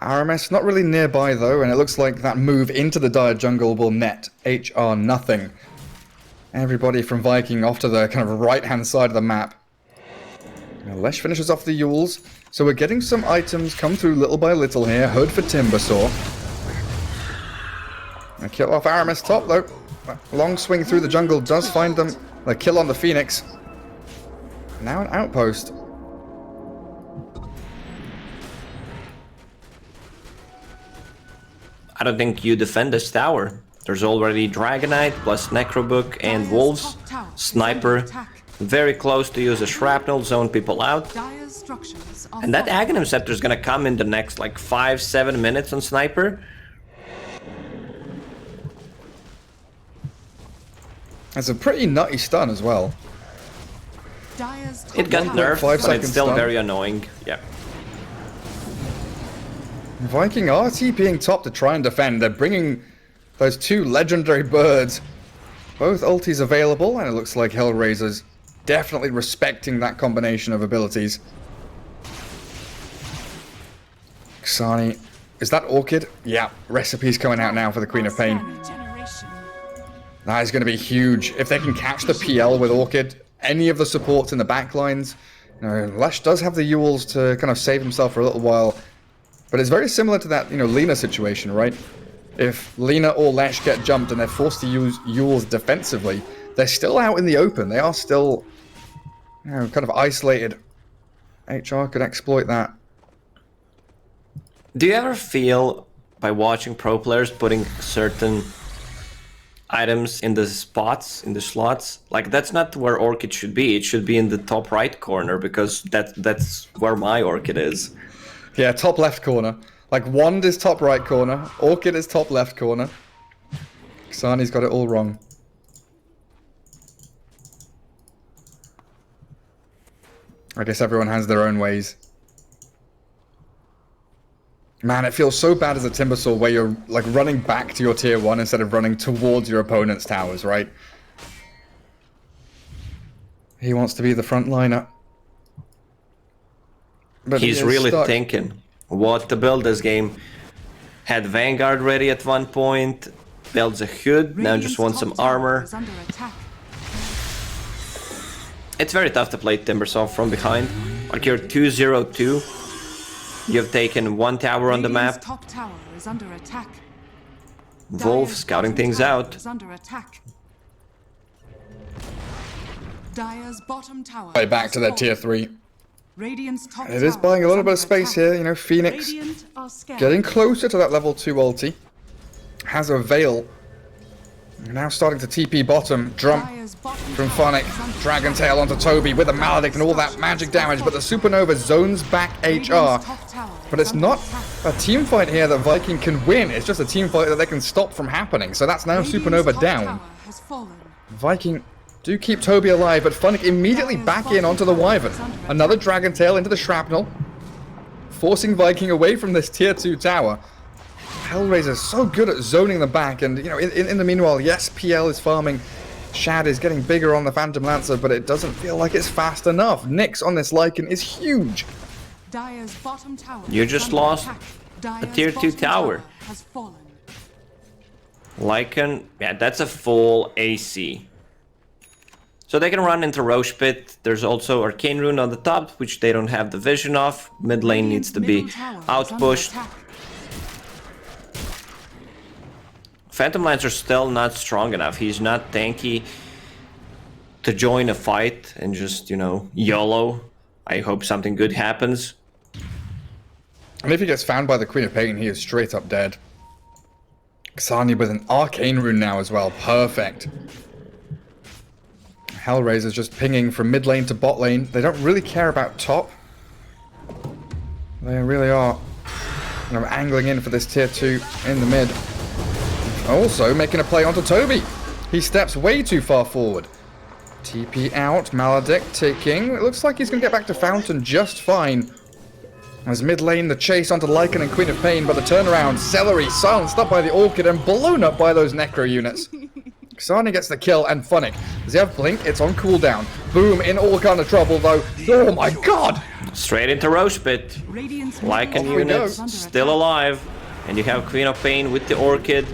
RMS not really nearby though, and it looks like that move into the dire jungle will net HR nothing. Everybody from Viking off to the kind of right-hand side of the map. Now Lesh finishes off the Yules, so we're getting some items come through little by little here. Hood for Timbersaw. A kill off RMS top though. Long swing through the jungle does find them. A kill on the Phoenix. Now an outpost. I don't think you defend this tower. There's already Dragonite plus Necrobook and Wolves. Sniper very close to use a shrapnel, zone people out. And that Aghanim Scepter is gonna come in the next like 5-7 minutes on Sniper. That's a pretty nutty stun as well. It got nerfed, but it's still stun. very annoying. Yeah. Viking are TPing top to try and defend. They're bringing those 2 legendary birds. Both ultis available, and it looks like HellRaisers definitely respecting that combination of abilities. Xani. Is that Orchid? Yeah. Recipes coming out now for the Queen of Pain. That is going to be huge. If they can catch the PL with Orchid, any of the supports in the backlines. You know, Lesh does have the Yules to kind of save himself for a little while. But it's very similar to that, Lina situation, right? If Lina or Lesh get jumped and they're forced to use Yules defensively, they're still out in the open. They are still, kind of isolated. HR could exploit that. Do you ever feel, by watching pro players putting certain items in the spots, in the slots, like that's not where Orchid should be. It should be in the top right corner, because that's where my Orchid is. Yeah, top left corner. Like, Wand is top right corner, Orchid is top left corner. Xani's got it all wrong. I guess everyone has their own ways. Man, it feels so bad as a Timbersaw where you're, like, running back to your tier 1 instead of running towards your opponent's towers, right? He wants to be the frontliner. But He's he really stuck. thinking what to build this game. Had Vanguard ready at one point, builds a hood, now just wants some armor. Is under attack. It's very tough to play Timbersaw from behind. Like, you're 2-0-2. You've taken one tower on the Radiant's map. top tower is under attack. Wolf Dire's scouting bottom things tower out. is under attack. Dire's bottom tower. Right back has to their fallen. tier 3. Radiant's top It is tower buying a little under bit of space attack. here, Phoenix Radiant are scared. getting closer to that level 2 ulti. Has a Veil. Now starting to TP bottom. Drum Dire's bottom from tower Phonic. is under Dragon attack. Tail onto Toby with a Maledict and all that magic damage, but the Supernova zones back Radiant's HR. top tower But is it's under not attack. a team fight here that Viking can win. It's just a team fight that they can stop from happening. So that's now Radiant's Supernova top down. tower has fallen. Viking do keep Toby alive, but Phonic immediately back in onto the Wyvern. Another Dragon Tail into the Shrapnel, forcing Viking away from this tier 2 tower. HellRaisers so good at zoning them back, and in the meanwhile, yes, PL is farming. Shad is getting bigger on the Phantom Lancer, but it doesn't feel like it's fast enough. Nyx on this Lycan is huge. Dire's bottom tower You is just under lost attack. a Dire's tier 2 bottom tower. has fallen. Lycan, yeah, that's a full AC. So they can run into Roche Pit. There's also Arcane Rune on the top, which they don't have the vision of. Mid lane needs to be Middle tower is under outpushed. attack. Phantom Lancer still not strong enough. He's not tanky to join a fight and just, YOLO. I hope something good happens. And if he gets found by the Queen of Pain, he is straight up dead. Xani with an Arcane Rune now as well. Perfect. HellRaisers just pinging from mid lane to bot lane. They don't really care about top. They really are angling in for this tier 2 in the mid. Also making a play onto Toby. He steps way too far forward. TP out, Maledict ticking. It looks like he's going to get back to Fountain just fine. As mid lane, the chase onto Lycan and Queen of Pain, but the turnaround, Celery silenced up by the Orchid and blown up by those Necro units. Xani gets the kill, and Phonic. Does he have Blink? It's on cooldown. Boom, in all kind of trouble though. Oh my god! Straight into Roche Pit. Radiant's Lycan middle we go. units is under still attack. alive. And you have Queen of Pain with the Orchid.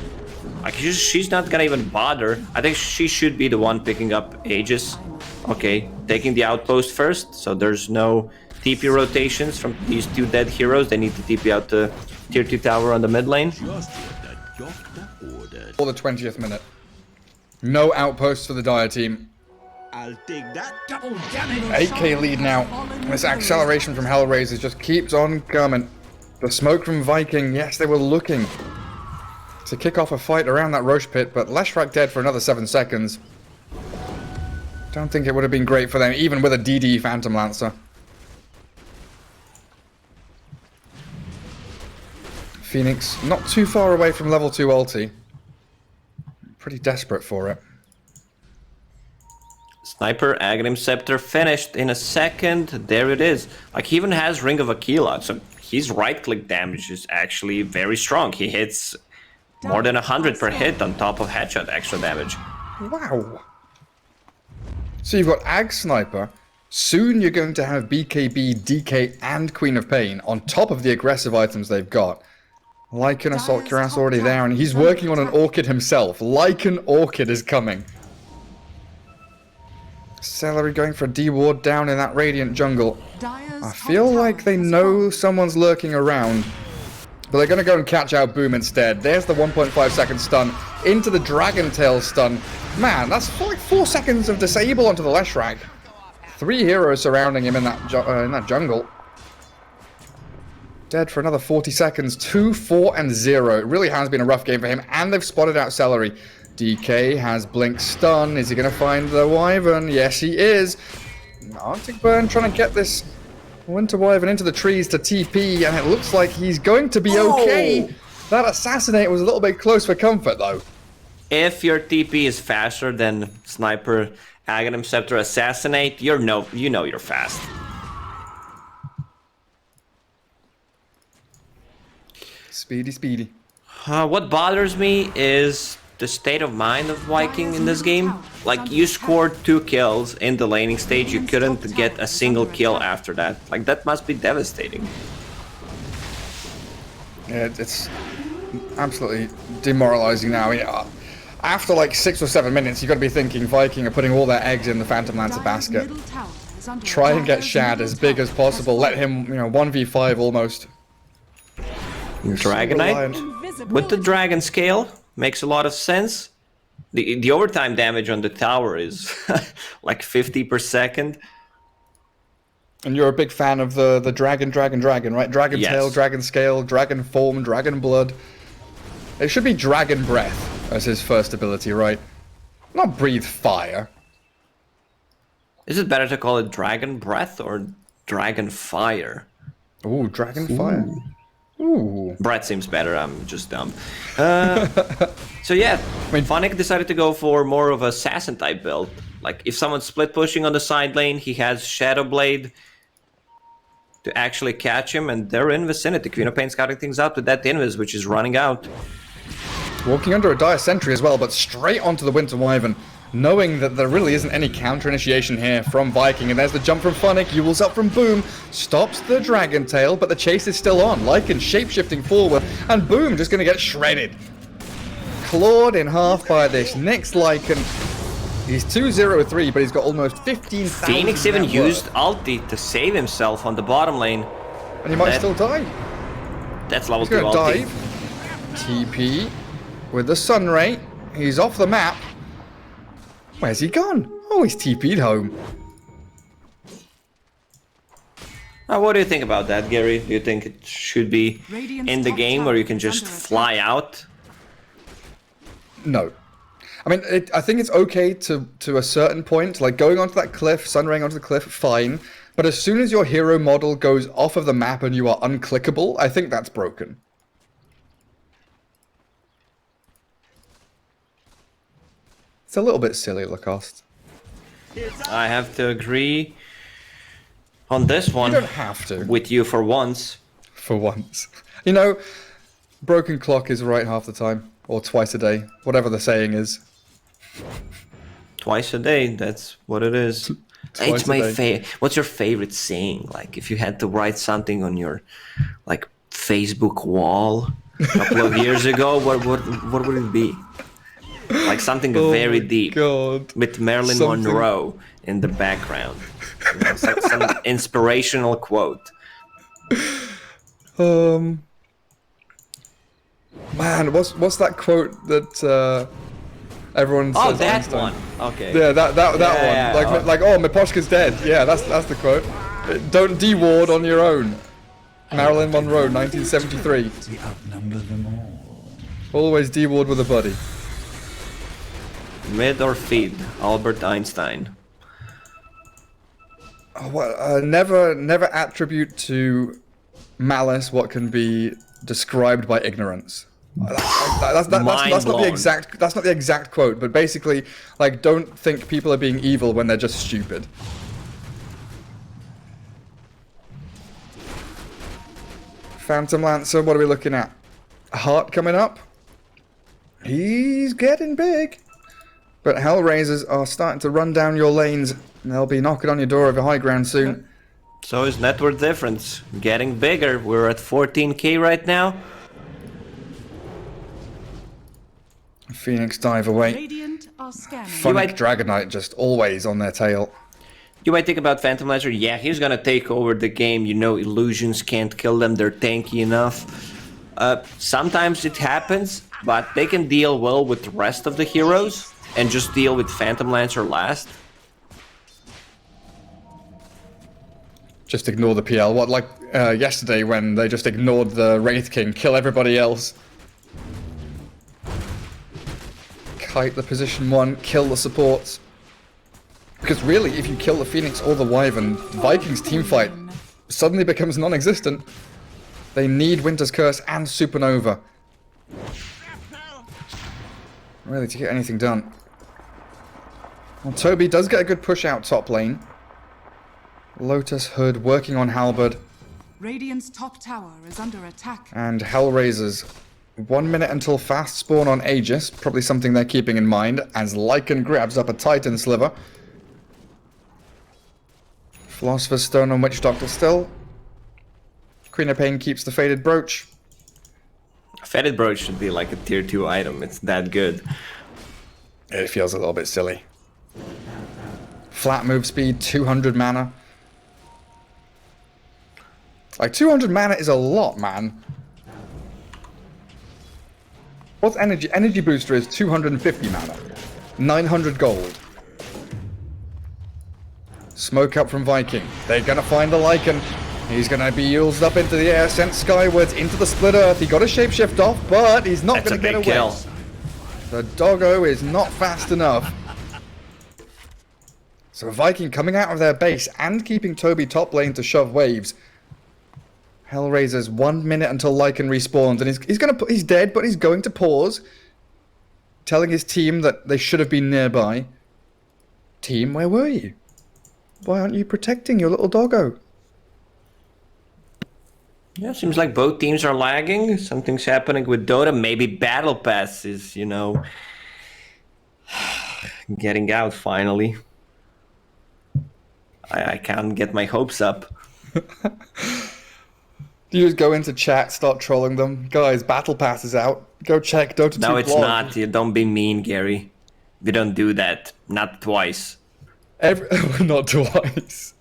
Like, she's not gonna even bother. I think she should be the one picking up Aegis. Okay, taking the outpost first, so there's no TP rotations from these two dead heroes. They need to TP out the tier 2 tower on the mid lane. Just what the doctor ordered. For the 20th minute. No outposts for the Dire team. I'll take that double damage. 8k lead now. This acceleration from HellRaisers just keeps on coming. The smoke from Viking, yes, they were looking to kick off a fight around that Roche Pit, but Leshrac dead for another 7 seconds. Don't think it would have been great for them, even with a DD Phantom Lancer. Phoenix, not too far away from level 2 ulti. Pretty desperate for it. Sniper, Aghanim Scepter finished in a second. There it is. Like, he even has Ring of Aquila, so his right-click damage is actually very strong. He hits more than 100 per hit on top of headshot extra damage. Wow. So you've got Ag Sniper. Soon you're going to have BKB, DK, and Queen of Pain on top of the aggressive items they've got. Lycan Assault Cuirass already there, and he's working on an Orchid himself. Lycan Orchid is coming. Celery going for a D-Ward down in that Radiant jungle. Dire's I top feel like tower they has know fallen. someone's lurking around. But they're going to go and catch out Boom instead. There's the 1.5 second stun into the Dragon Tail stun. Man, that's like 4 seconds of disable onto the Leshrac. 3 heroes surrounding him in that jungle. Dead for another 40 seconds. 2, 4, and 0. It really has been a rough game for him, and they've spotted out Celery. DK has Blink stun. Is he going to find the Wyvern? Yes, he is. Arctic Burn trying to get this Winter Wyvern into the trees to TP, and it looks like he's going to be okay. That Assassinate was a little bit close for comfort, though. If your TP is faster than Sniper, Aghanim Scepter, Assassinate, you know you're fast. Speedy, speedy. What bothers me is the state of mind of Viking in this game. Like, you scored 2 kills in the laning stage, you couldn't get a single kill after that. Like, that must be devastating. Yeah, it's absolutely demoralizing now. Yeah, after like 6 or 7 minutes, you've got to be thinking Viking are putting all their eggs in the Phantom Lancer basket. Try and get Shad as big as possible. Let him, 1v5 almost. Dragonite with the dragon scale makes a lot of sense. The overtime damage on the tower is like 50 per second. And you're a big fan of the dragon, right? Dragon Yes. tail, dragon scale, dragon form, dragon blood. It should be dragon breath as his first ability, right? Not breathe fire. Is it better to call it dragon breath or dragon fire? Ooh, dragon fire. Ooh. Breath seems better, I'm just dumb. So yeah, Funnick decided to go for more of a assassin type build. Like, if someone's split pushing on the side lane, he has Shadow Blade to actually catch him, and they're in vicinity. Queen of Pain scouting things out with that Invis, which is running out. Walking under a dire sentry as well, but straight onto the Winter Wyvern, knowing that there really isn't any counter initiation here from Viking. And there's the jump from Funnick, Yule's up from Boom, stops the Dragon Tail, but the chase is still on. Lycan shape-shifting forward, and Boom just going to get shredded. Clawed in half by this next Lycan. He's 2-0-3, but he's got almost 15,000. Phoenix even net used worth. ulti to save himself on the bottom lane. And he might still die. That's level He's 2 going to ulti. dive. TP with the Sunray. He's off the map. Where's he gone? Oh, he's TP'd home. What do you think about that, Gary? Do you think it should be Radiant's in the top game tower where you can is just under attack. fly out? No. I mean, I think it's okay to a certain point. Like, going onto that cliff, sunraying onto the cliff, fine. But as soon as your hero model goes off of the map and you are unclickable, I think that's broken. It's a little bit silly, Lacoste. I have to agree on this You one don't have to, with you for once. for once. You know, broken clock is right half the time. Or twice a day. Whatever the saying is. Twice a day, that's what it is. Twice It's a my day. favorite. What's your favorite saying? Like, if you had to write something on your, like, Facebook wall a couple of years ago, what would it be? Like something very deep, God. with Marilyn Something- Monroe in the background. You know, some inspirational quote. Man, what's that quote that everyone says? Oh, that Einstein? one. Okay. Yeah, that Yeah, one. yeah. Like, oh, Miposhka's dead. Yeah, that's the quote. Don't de-ward on your own. Marilyn Monroe, 1973. We outnumber them all. Always de-ward with a buddy. Mid or feed, Albert Einstein. Oh, well, never attribute to malice what can be described by ignorance. That's not Mind the blown. exact. That's not the exact quote, but basically, like, don't think people are being evil when they're just stupid. Phantom Lancer, what are we looking at? Heart coming up. He's getting big. But HellRaisers are starting to run down your lanes. They'll be knocking on your door over high ground soon. So is net worth difference getting bigger? We're at 14k right now. Phoenix dive away. Radiant are scanning. Funnick Dragonite just always on their tail. You might think about Phantom Lancer. Yeah, he's gonna take over the game. You know, illusions can't kill them. They're tanky enough. Sometimes it happens, but they can deal well with the rest of the heroes and just deal with Phantom Lancer last. Just ignore the PL. What, like yesterday when they just ignored the Wraith King, kill everybody else. Kite the position 1, kill the supports. Because really, if you kill the Phoenix or the Wyvern, Vikings teamfight suddenly becomes non-existent. They need Winter's Curse and Supernova. Really, to get anything done. Well, Toby does get a good push out top lane. Lotus Hood working on Halberd. Radiant's top tower is under attack. And HellRaisers. 1 minute until fast spawn on Aegis. Probably something they're keeping in mind as Lycan grabs up a Titan Sliver. Philosopher's Stone on Witch Doctor still. Queen of Pain keeps the Faded Brooch. Faded Brooch should be like a tier 2 item, it's that good. It feels a little bit silly. Flat move speed, 200 mana. Like, 200 mana is a lot, man. What's energy? Energy booster is 250 mana. 900 gold. Smoke up from Viking. They're gonna find the Lycan. He's gonna be used up into the air, sent skywards into the split earth. He got a shapeshift off, but he's not gonna get away. Kill. The doggo is not fast enough. So Viking coming out of their base and keeping Toby top lane to shove waves. HellRaisers 1 minute until Lycan respawns, and he's dead, but he's going to pause, telling his team that they should have been nearby. Team, where were you? Why aren't you protecting your little doggo? Yeah, seems like both teams are lagging. Something's happening with Dota. Maybe Battle Pass is, you know, getting out finally. I can't get my hopes up. You just go into chat, start trolling them. Guys, Battle Pass is out. Go check Dota 2 No, it's blog. not. You don't be mean, Gary. We don't do that. Not twice. Not twice.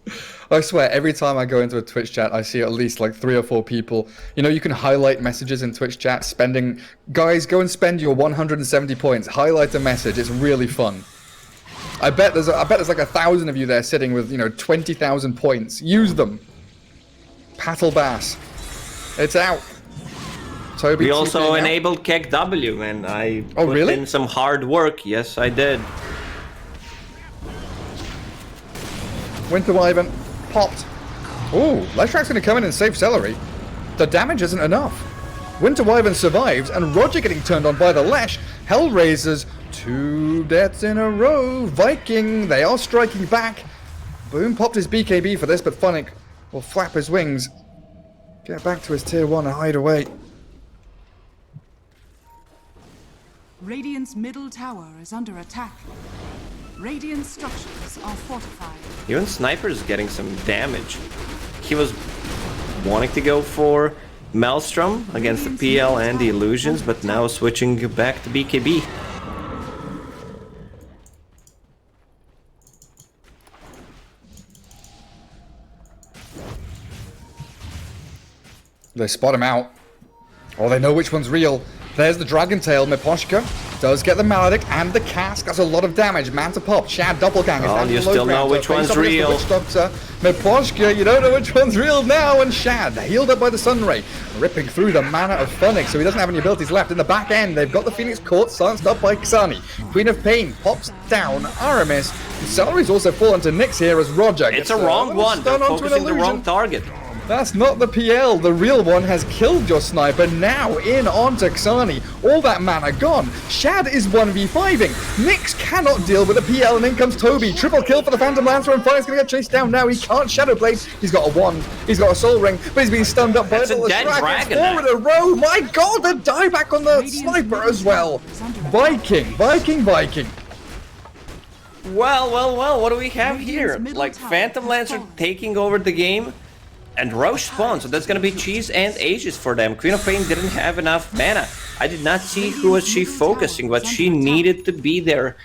I swear, every time I go into a Twitch chat, I see at least like 3 or 4 people. You know, you can highlight messages in Twitch chat, spending... Guys, go and spend your 170 points. Highlight a message. It's really fun. I bet there's like 1,000 of you there sitting with, you know, 20,000 points. Use them. Paddle Bass. It's out. Toby, We also TP now. enabled KEKW, and I put really? in some hard work. Yes, I did. Winter Wyvern popped. Ooh, Leshrack's going to come in and save Celery. The damage isn't enough. Winter Wyvern survives, and Roger getting turned on by the Lesh. HellRaisers, 2 deaths in a row. Viking, they are striking back. Boom popped his BKB for this, but Funnick will flap his wings. Get back to his tier 1 and hide away. Radiant's middle tower is under attack. Radiant structures are fortified. Even Sniper is getting some damage. He was wanting to go for Maelstrom against the PL and the Illusions, but now switching back to BKB. They spot him out. Oh, they know which one's real. There's the Dragon Tail. Miposhka does get the Maledict and the Cask. Does a lot of damage. Manta pop. Shad Doppelganger. Oh, you still know which one's real. Miposhka, you don't know which one's real now. And Shad, healed up by the Sunray, ripping through the mana of Funnick, so he doesn't have any abilities left. In the back end, they've got the Phoenix caught, silenced up by Xani. Queen of Pain pops down. Aramis. Celery's also fallen to Nyx here as Roger It's gets a wrong one. They're stun onto an focusing the wrong illusion. target. That's not the PL. The real one has killed your sniper. Now in onto Xani. All that mana gone. Shad is 1v5ing. Nyx cannot deal with the PL, and in comes Toby. Triple kill for the Phantom Lancer, and Funnick's going to get chased down now. He can't Shadow Blade. He's got a wand. He's got a Soul Ring, but he's being stunned up by That's a the dead dragon. 4 in a row. My god, the dieback on the sniper as well. Viking. Well, what do we have here? Like, Phantom Lancer taking over the game, and Roche spawn, so that's gonna be Cheese and Aegis for them. Queen of Pain didn't have enough mana. I did not see who was she focusing, but she needed to be there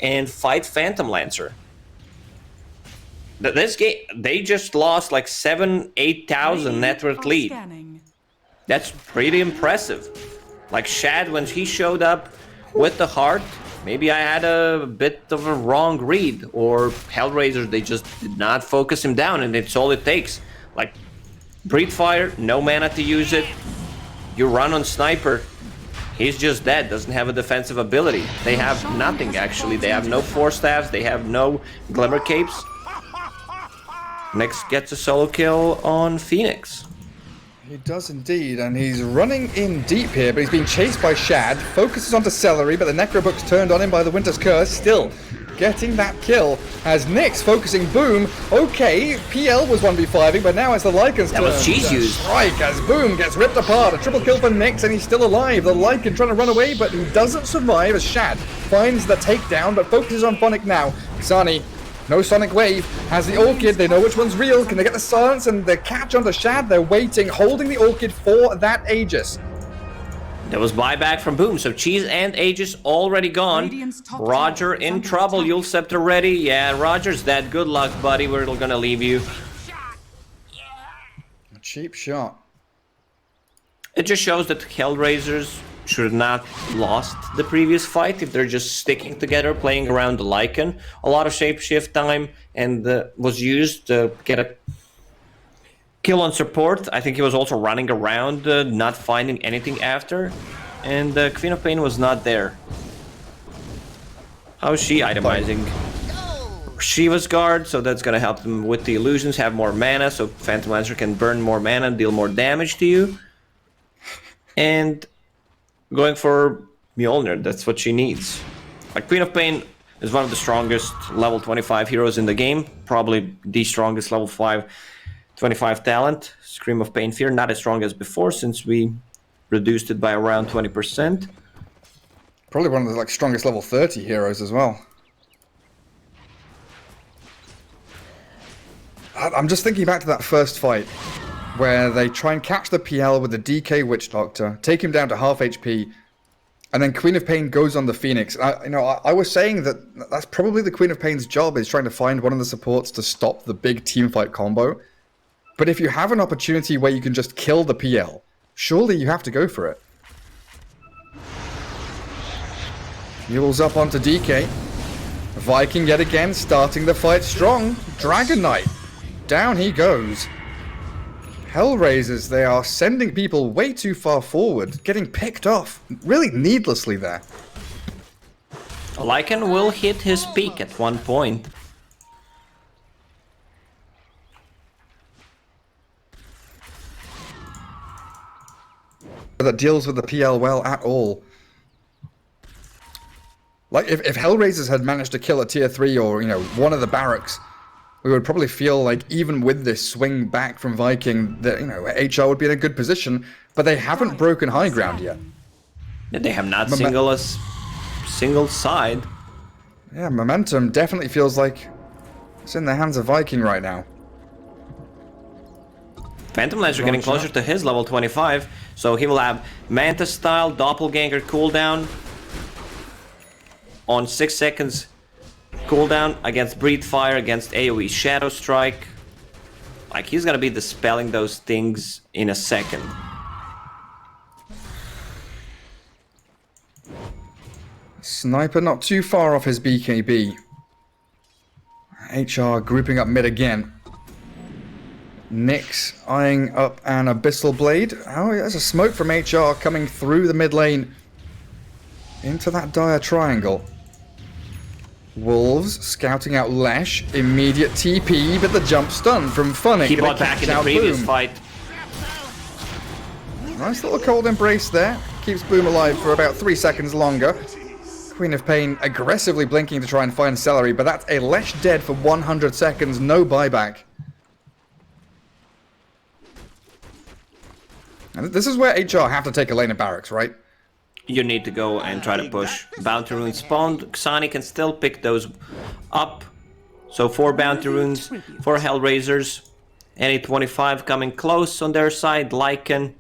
and fight Phantom Lancer. This game, they just lost like 7,000-8,000 net worth lead. Scanning. That's pretty impressive. Like Shad, when he showed up with the heart, maybe I had a bit of a wrong read, or HellRaisers, they just did not focus him down, and it's all it takes. Like, Breathe Fire, no mana to use it. You run on Sniper, he's just dead, doesn't have a defensive ability. They have nothing, actually. They have no Force Staffs, they have no Glimmer Capes. Nyx gets a solo kill on Phoenix. He does indeed, and he's running in deep here, but he's being chased by Shad. Focuses onto Celery, but the Necrobook's turned on him by the Winter's Curse. Still getting that kill as Nyx focusing Boom. Okay, PL was 1v5ing, but now it's the Lycan's turn. That was cheese used. Strike as Boom gets ripped apart. A triple kill for Nyx, and he's still alive. The Lycan trying to run away, but he doesn't survive as Shad finds the takedown, but focuses on Phonic now. Xani, no Sonic Wave, has the Orchid, they know which one's real, can they get the silence and the catch onto Shad? They're waiting, holding the Orchid for that Aegis. There was buyback from Boom, so Cheese and Aegis already gone. Roger in trouble, Yule Scepter ready. Yeah, Roger's dead, good luck buddy, we're gonna leave you. A cheap shot. It just shows that HellRaisers should not lost the previous fight if they're just sticking together, playing around the Lycan. A lot of shapeshift time and was used to get a kill on support. I think he was also running around, not finding anything after. And Queen of Pain was not there. How is she itemizing? Shiva's Guard, so that's gonna help them with the illusions, have more mana, so Phantom Lancer can burn more mana and deal more damage to you. And going for Mjolnir, that's what she needs. Like, Queen of Pain is one of the strongest level 25 heroes in the game. Probably the strongest level 25 talent. Scream of Pain Fear, not as strong as before since we reduced it by around 20%. Probably one of the strongest level 30 heroes as well. I'm just thinking back to that first fight, where they try and catch the PL with the DK Witch Doctor, take him down to half HP, and then Queen of Pain goes on the Phoenix. I was saying that that's probably the Queen of Pain's job, is trying to find one of the supports to stop the big teamfight combo. But if you have an opportunity where you can just kill the PL, surely you have to go for it. Mules up onto DK. Viking yet again starting the fight strong. Dragon Knight. Down he goes. HellRaisers, they are sending people way too far forward, getting picked off, really needlessly there. Lycan will hit his peak at one point. That deals with the PL well at all. Like, if HellRaisers had managed to kill a tier 3 or, one of the barracks, we would probably feel like, even with this swing back from Viking, that, HR would be in a good position, but they haven't broken high ground yet. They have not single side. Yeah, momentum definitely feels like it's in the hands of Viking right now. Phantom Lancer getting closer to his level 25, so he will have Manta style, Doppelganger cooldown on 6 seconds. Cooldown against Breathe Fire, against AoE Shadow Strike. Like, he's gonna be dispelling those things in a second. Sniper not too far off his BKB. HR grouping up mid again. Nyx eyeing up an Abyssal Blade. Oh, there's a smoke from HR coming through the mid lane into that dire triangle. Wolves scouting out Lesh. Immediate TP, but the jump stun from Phonic. He bought back in the previous fight. Nice little cold embrace there. Keeps Boom alive for about 3 seconds longer. Queen of Pain aggressively blinking to try and find Celery, but that's a Lesh dead for 100 seconds. No buyback. And this is where HR have to take a lane of barracks, right? You need to go and try to push. Bounty runes spawned. Xani can still pick those up. So 4 bounty runes for HellRaisers. Any 25 coming close on their side. Lycan.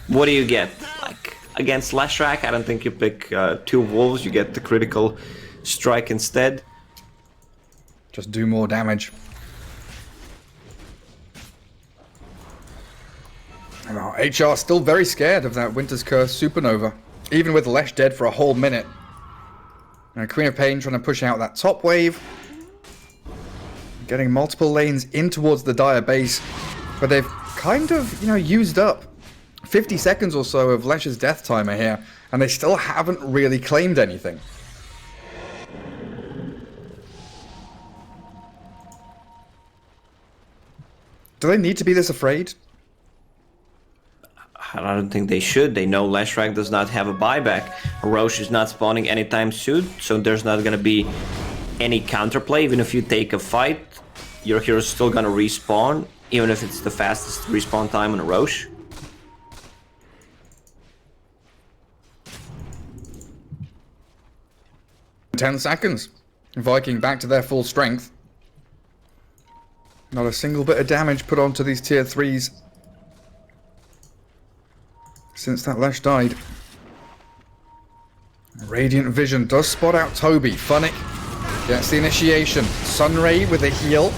What do you get? Like, against Leshrac, I don't think you pick 2 wolves. You get the critical strike instead. Just do more damage. Well, HR still very scared of that Winter's Curse Supernova, even with Lesh dead for a whole minute. Now Queen of Pain trying to push out that top wave. Getting multiple lanes in towards the Dire base, but they've kind of, used up 50 seconds or so of Lesh's death timer here, and they still haven't really claimed anything. Do they need to be this afraid? I don't think they should. They know Leshrac does not have a buyback. Roche is not spawning anytime soon, so there's not going to be any counterplay. Even if you take a fight, your hero's still going to respawn, even if it's the fastest respawn time on a Roche. "10 seconds. Viking back to their full strength. Not a single bit of damage put onto these tier 3s since that Lesh died. Radiant Vision does spot out Toby. Funnick gets the initiation. Sunray with a heal.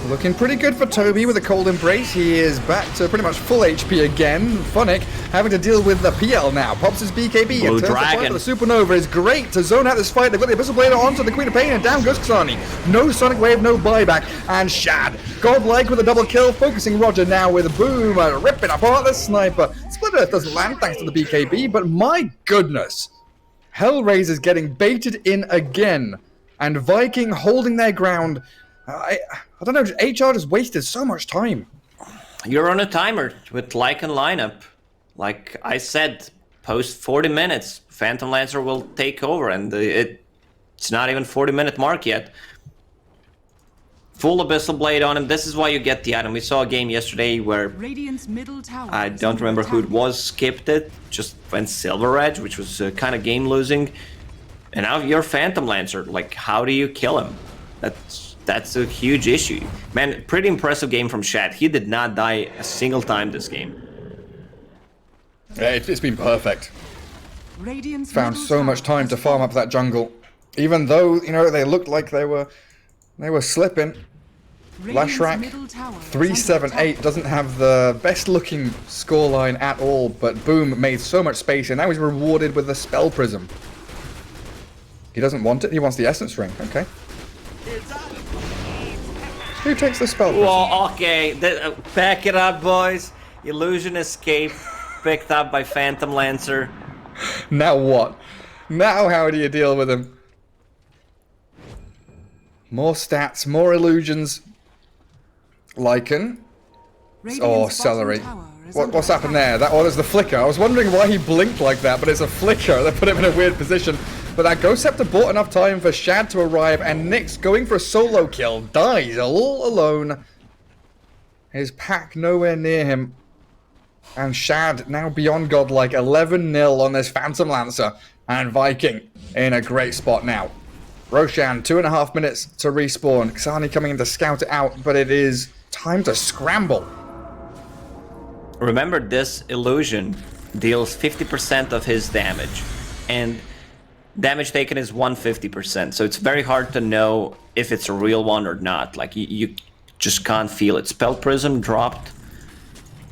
Looking pretty good for Toby with a cold embrace. He is back to pretty much full HP again. Funnick having to deal with the PL now. Pops his BKB and turns the point for the Supernova. Is great to zone out this fight. They've got the Abyssal Blade onto the Queen of Pain, and down goes Xani. No Sonic Wave, no buyback. And Shad, godlike with a double kill, focusing Roger now with a boom, ripping apart the sniper. Split Earth doesn't land thanks to the BKB, but my goodness. HellRaisers getting baited in again. And Viking holding their ground. I don't know, HR just wasted so much time. You're on a timer with Lycan lineup. Like I said, post 40 minutes, Phantom Lancer will take over, and it's not even 40-minute mark yet. Full Abyssal Blade on him. This is why you get the item. We saw a game yesterday where Radiant's middle tower I don't remember who it was, skipped it, just went Silver Edge, which was kind of game losing. And now you're Phantom Lancer. Like, how do you kill him? That's a huge issue. Man, pretty impressive game from Shad. He did not die a single time this game. Yeah, it's been perfect. Radiant's Found middle so tower much time has to farm up that jungle. Even though, they looked like they were slipping. Radiant's Leshrac middle tower is 378 under doesn't have the best looking scoreline at all, but Boom made so much space, and now he's rewarded with the Spell Prism. He doesn't want it, he wants the Essence Ring. Okay. Who takes the Spell Prism? Well, okay, back it up, boys. Illusion Escape, picked up by Phantom Lancer. Now what? Now how do you deal with him? More stats, more illusions. Lycan. Radiant's Oh, bottom celery. tower is What's under happened there? There's the flicker. I was wondering why he blinked like that, but it's a flicker. They put him in a weird position. But that Ghost Scepter bought enough time for Shad to arrive, and Nyx going for a solo kill. Dies all alone. His pack nowhere near him. And Shad now beyond godlike. 11-0 on this Phantom Lancer. And Viking in a great spot now. Roshan, 2.5 minutes to respawn. Xani coming in to scout it out, but it is time to scramble. Remember, this illusion deals 50% of his damage, and damage taken is 150%, so it's very hard to know if it's a real one or not. Like, you just can't feel it. Spell Prism dropped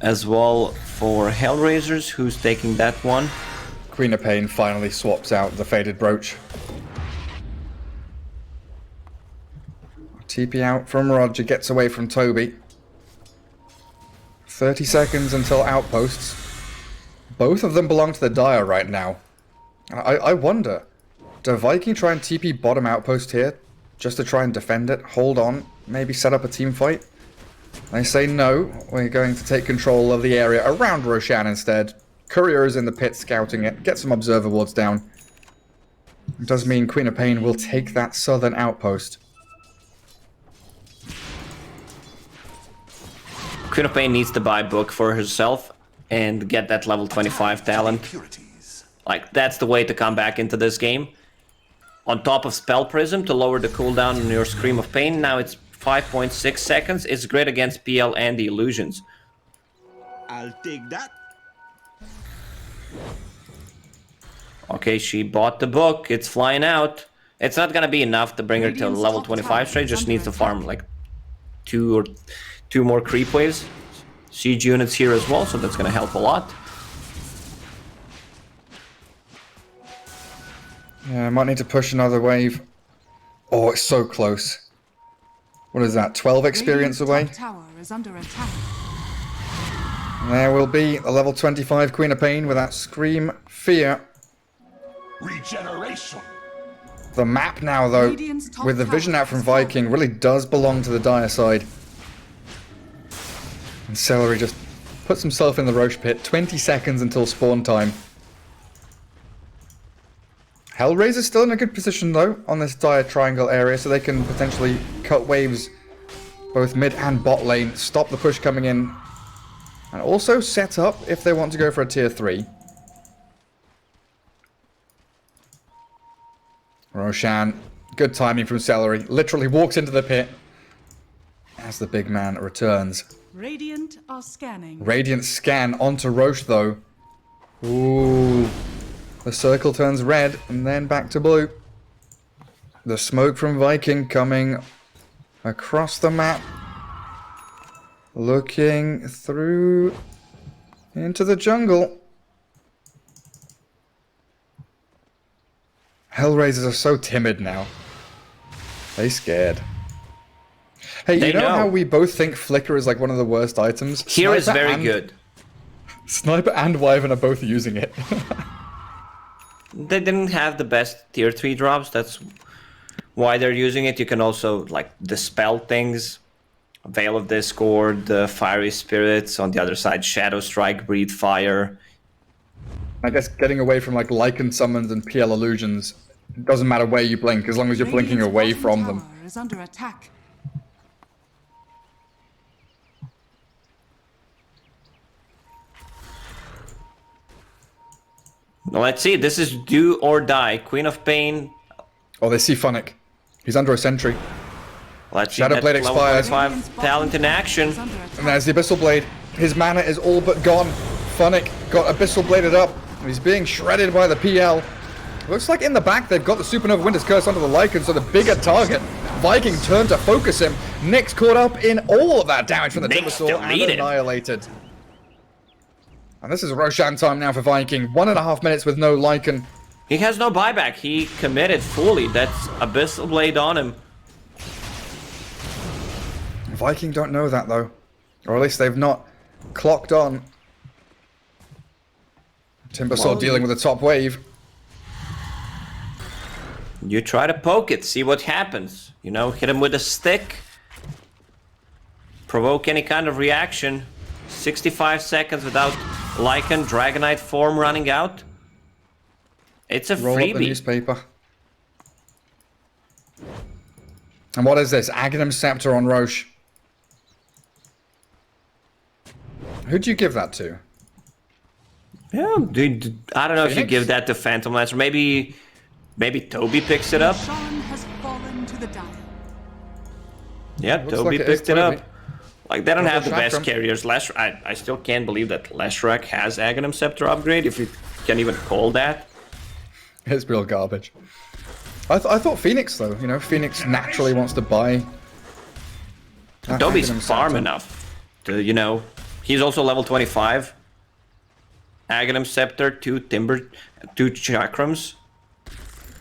as well for HellRaisers, who's taking that one. Queen of Pain finally swaps out the Faded Brooch. TP out from Roger, gets away from Toby. 30 seconds until outposts. Both of them belong to the Dire right now. I wonder, do Viking try and TP bottom outpost here? Just to try and defend it, hold on, maybe set up a team fight? They say no, we're going to take control of the area around Roshan instead. Courier is in the pit scouting it, get some observer wards down. It does mean Queen of Pain will take that southern outpost. Queen of Pain needs to buy book for herself and get that level 25 talent. Like, that's the way to come back into this game. On top of Spell Prism to lower the cooldown on your Scream of Pain. Now it's 5.6 seconds. It's great against PL and the illusions. I'll take that. Okay, she bought the book. It's flying out. It's not gonna be enough to bring her to level 25 straight. Just needs to farm like two more creep waves. siege units here as well, so that's gonna help a lot. Yeah, I might need to push another wave. Oh, it's so close. What is that, 12 experience away? Radiant's top tower is under attack. There will be a level 25 Queen of Pain with that Scream Fear. Regeneration. The map now, though, Radiant's top with the tower vision out from is falling. Viking, really does belong to the Dire side. And Celery just puts himself in the Roche pit. 20 seconds until spawn time. HellRaisers still in a good position, though, on this Dire triangle area, so they can potentially cut waves both mid and bot lane, stop the push coming in, and also set up if they want to go for a tier 3. Roshan, good timing from Celery, literally walks into the pit as the big man returns. Radiant are scanning. Radiant scan onto Roche, though. Ooh. The circle turns red, and then back to blue. The smoke from Viking coming across the map. Looking through into the jungle. HellRaisers are so timid now. They scared. Hey, They you know know. how we both think Flicker is like one of the worst items? Here is Sniper very and- good. Sniper and Wyvern are both using it. They didn't have the best tier 3 drops, that's why they're using it. You can also like dispel things. Veil of Discord, the Fiery Spirits, on the other side Shadow Strike, Breathe Fire. I guess getting away from like Lycan summons and PL illusions, it doesn't matter where you blink, as long as you're blinking Radiant's away bottom from tower them. is under attack. Let's see, this is do or die. Queen of Pain. Oh, they see Funnick. He's under a sentry. Let's see Shadow that Blade level expires. 25 talent in action. Is under attack. And there's the Abyssal Blade. His mana is all but gone. Funnick got Abyssal Bladed up. He's being shredded by the PL. Looks like in the back they've got the Supernova Winter's Curse onto the Lycan, so the bigger target. Viking turned to focus him. Nyx caught up in all of that damage from the Nyx Timbersaw and deleted. annihilated. And this is Roshan time now for Viking. 1.5 minutes with no Lycan. He has no buyback. He committed fully. That's Abyssal Blade on him. Viking don't know that, though. Or at least they've not clocked on. Timbersaw Well, dealing with the top wave. You try to poke it, see what happens. You know, hit him with a stick. Provoke any kind of reaction. 65 seconds without Lycan, Dragonite form running out. It's a Roll up the freebie. newspaper. And what is this? Aghanim Scepter on Roche. Who'd you give that to? Yeah, dude, I don't know if you Phoenix? give that to Phantom Lancer. Maybe Toby picks it up. Sean has fallen to the Dire. Yeah, Looks Toby like it is picked it up. Toby. Like, they don't have the best Chakram. carriers. I still can't believe that Leshrac has Aghanim Scepter upgrade, if you can even call that. It's real garbage. I thought Phoenix, though. You know, Phoenix naturally wants to buy. that Toby's Aghanim farm Scepter. enough to, you know, he's also level 25. Aghanim Scepter, 2 chakrams.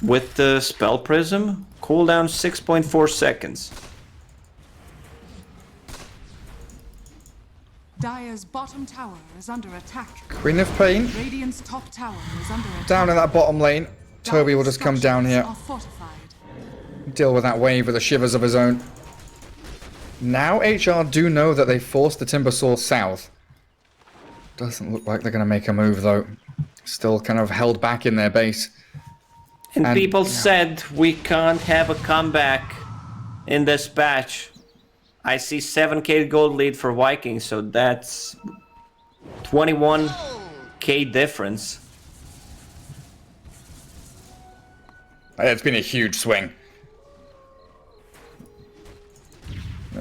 With the Spell Prism, cooldown 6.4 seconds. Dire's bottom tower is under attack. Queen of Pain. Radiant's top tower is under attack. Down in that bottom lane. Toby will just come down here. Are fortified. Deal with that wave with the shivers of his own. Now HR do know that they forced the Timbersaw south. Doesn't look like they're going to make a move, though. Still kind of held back in their base. And And- people yeah. said we can't have a comeback in this patch. I see 7k gold lead for Vikings, so that's 21k difference. It's been a huge swing.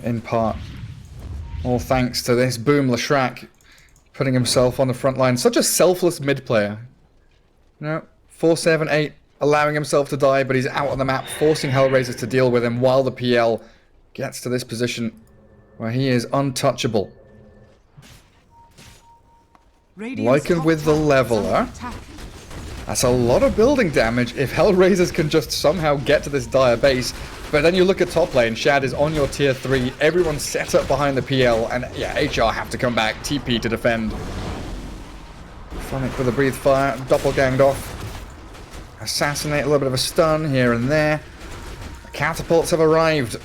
In part, all thanks to this Boom Leshrac putting himself on the front line. Such a selfless mid player. You know, 4-7-8, allowing himself to die, but he's out on the map, forcing HellRaisers to deal with him while the PL gets to this position where he is untouchable. Radiant's Lycan top with the tower is leveler. under attack. That's a lot of building damage if HellRaisers can just somehow get to this dire base. But then you look at top lane, Shad is on your tier 3, everyone's set up behind the PL, and yeah, HR have to come back, TP to defend. Phonic with a breathe fire, doppelganged off. Assassinate, a little bit of a stun here and there. Catapults have arrived.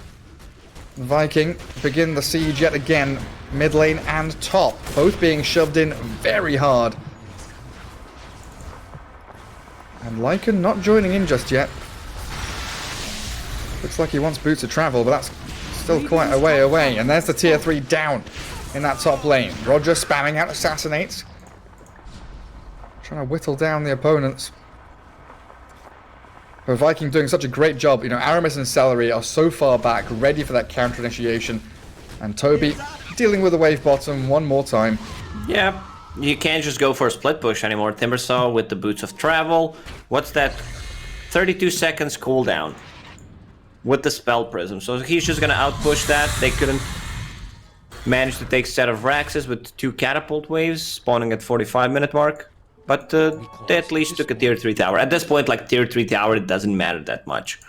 Viking begin the siege yet again, mid lane and top, both being shoved in very hard. And Lycan not joining in just yet. Looks like he wants Boots of Travel, but that's still quite a way away. And there's the tier 3 down in that top lane. Roger spamming out assassinates. Trying to whittle down the opponents. But Viking doing such a great job. You know, Aramis and Celery are so far back, ready for that counter initiation. And Toby dealing with the wave bottom one more time. Yeah, you can't just go for a split push anymore. Timbersaw with the Boots of Travel. What's that? 32 seconds cooldown with the Spell Prism. So he's just gonna outpush that. They couldn't manage to take set of Raxes with 2 catapult waves, spawning at 45-minute mark. But they at least took a tier 3 tower. At this point, like tier 3 tower, it doesn't matter that much.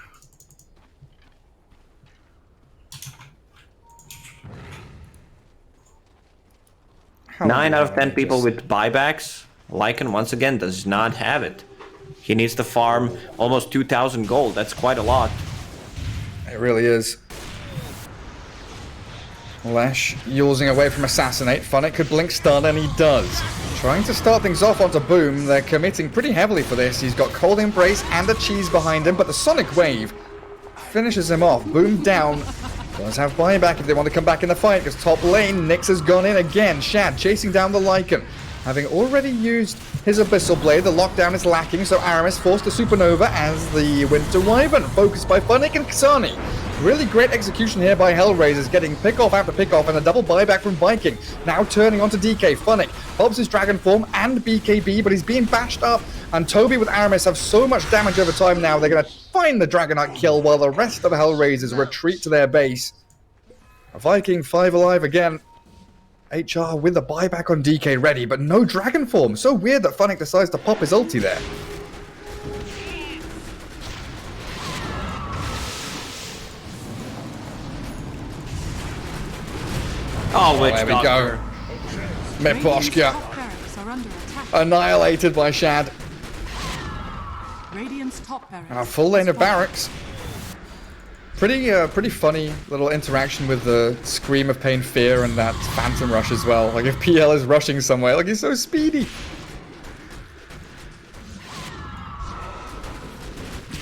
How 9 out of 10 outrageous. people with buybacks. Lycan, once again, does not have it. He needs to farm almost 2,000 gold. That's quite a lot. It really is. Lesh using away from Assassinate. Phonic could blink stun, and he does. Trying to start things off onto Boom. They're committing pretty heavily for this. He's got Cold Embrace and a Cheese behind him, but the Sonic Wave finishes him off. Boom down. Does have buyback if they want to come back in the fight, because top lane, Nyx has gone in again. Shad chasing down the Lycan. Having already used his Abyssal Blade, the lockdown is lacking, so Aramis forced a Supernova as the Winter Wyvern, focused by Phonic and Kasani. Really great execution here by HellRaisers, getting pick-off after pick-off, and a double buyback from Viking. Now turning onto DK. Phonic helps his Dragon Form and BKB, but he's being bashed up. And Toby with Aramis have so much damage over time now, they're going to find the Dragonite kill while the rest of the HellRaisers retreat to their base. A Viking 5 alive again. HR with the buyback on DK ready, but no Dragon Form. So weird that Phonic decides to pop his ulti there. Oh, Witch There we Doctor. go. Radiant's Meposhka top barracks are under attack. annihilated by Shad. Radiant's top barracks. And a full lane of has fallen. barracks. Pretty funny little interaction with the Scream of Pain Fear and that Phantom Rush as well. Like if PL is rushing somewhere, like he's so speedy.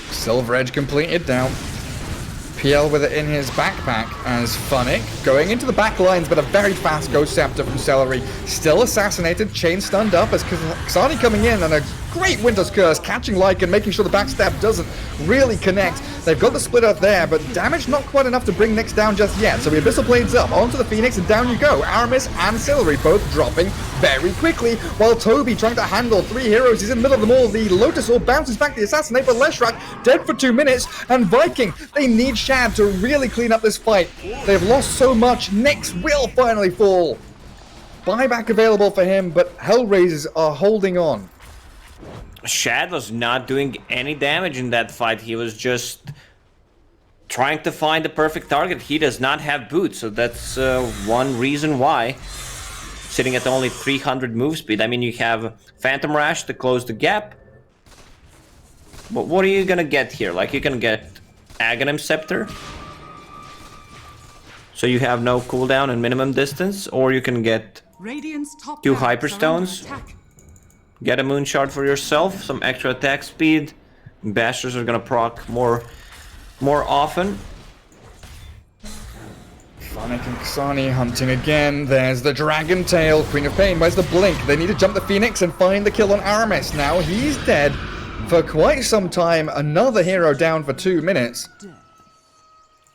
Silver Edge completed down. PL with it in his backpack as Phonic going into the back lines, but a very fast Ghost Scepter from Celery. Still assassinated, chain stunned up as Kasani coming in, and a great Winter's Curse catching Lycan, making sure the backstab doesn't really connect. They've got the split up there, but damage not quite enough to bring Nyx down just yet. So the Abyssal Blades up, onto the Phoenix, and down you go. Aramis and Celery both dropping very quickly, while Toby trying to handle 3 heroes. He's in the middle of them all. The Lotus Orb bounces back the Assassinate, but Leshrak dead for 2 minutes, and Viking, they need Shad to really clean up this fight. They've lost so much. Nyx will finally fall. Buyback available for him, but HellRaisers are holding on. Shad was not doing any damage in that fight. He was just trying to find the perfect target. He does not have boots, so that's one reason why. Sitting at only 300 move speed. I mean, you have Phantom Rash to close the gap. But what are you gonna get here? Like, you can get Aghanim Scepter. So you have no cooldown and minimum distance, or you can get Radiant's top 2 barracks are under Hyperstones. attack. Get a Moon Shard for yourself, some extra attack speed. Bashers are gonna proc more often. Phonic and Kasani hunting again. There's the Dragon Tail. Queen of Pain, where's the blink? They need to jump the Phoenix and find the kill on Aramis. Now he's dead for quite some time. Another hero down for 2 minutes.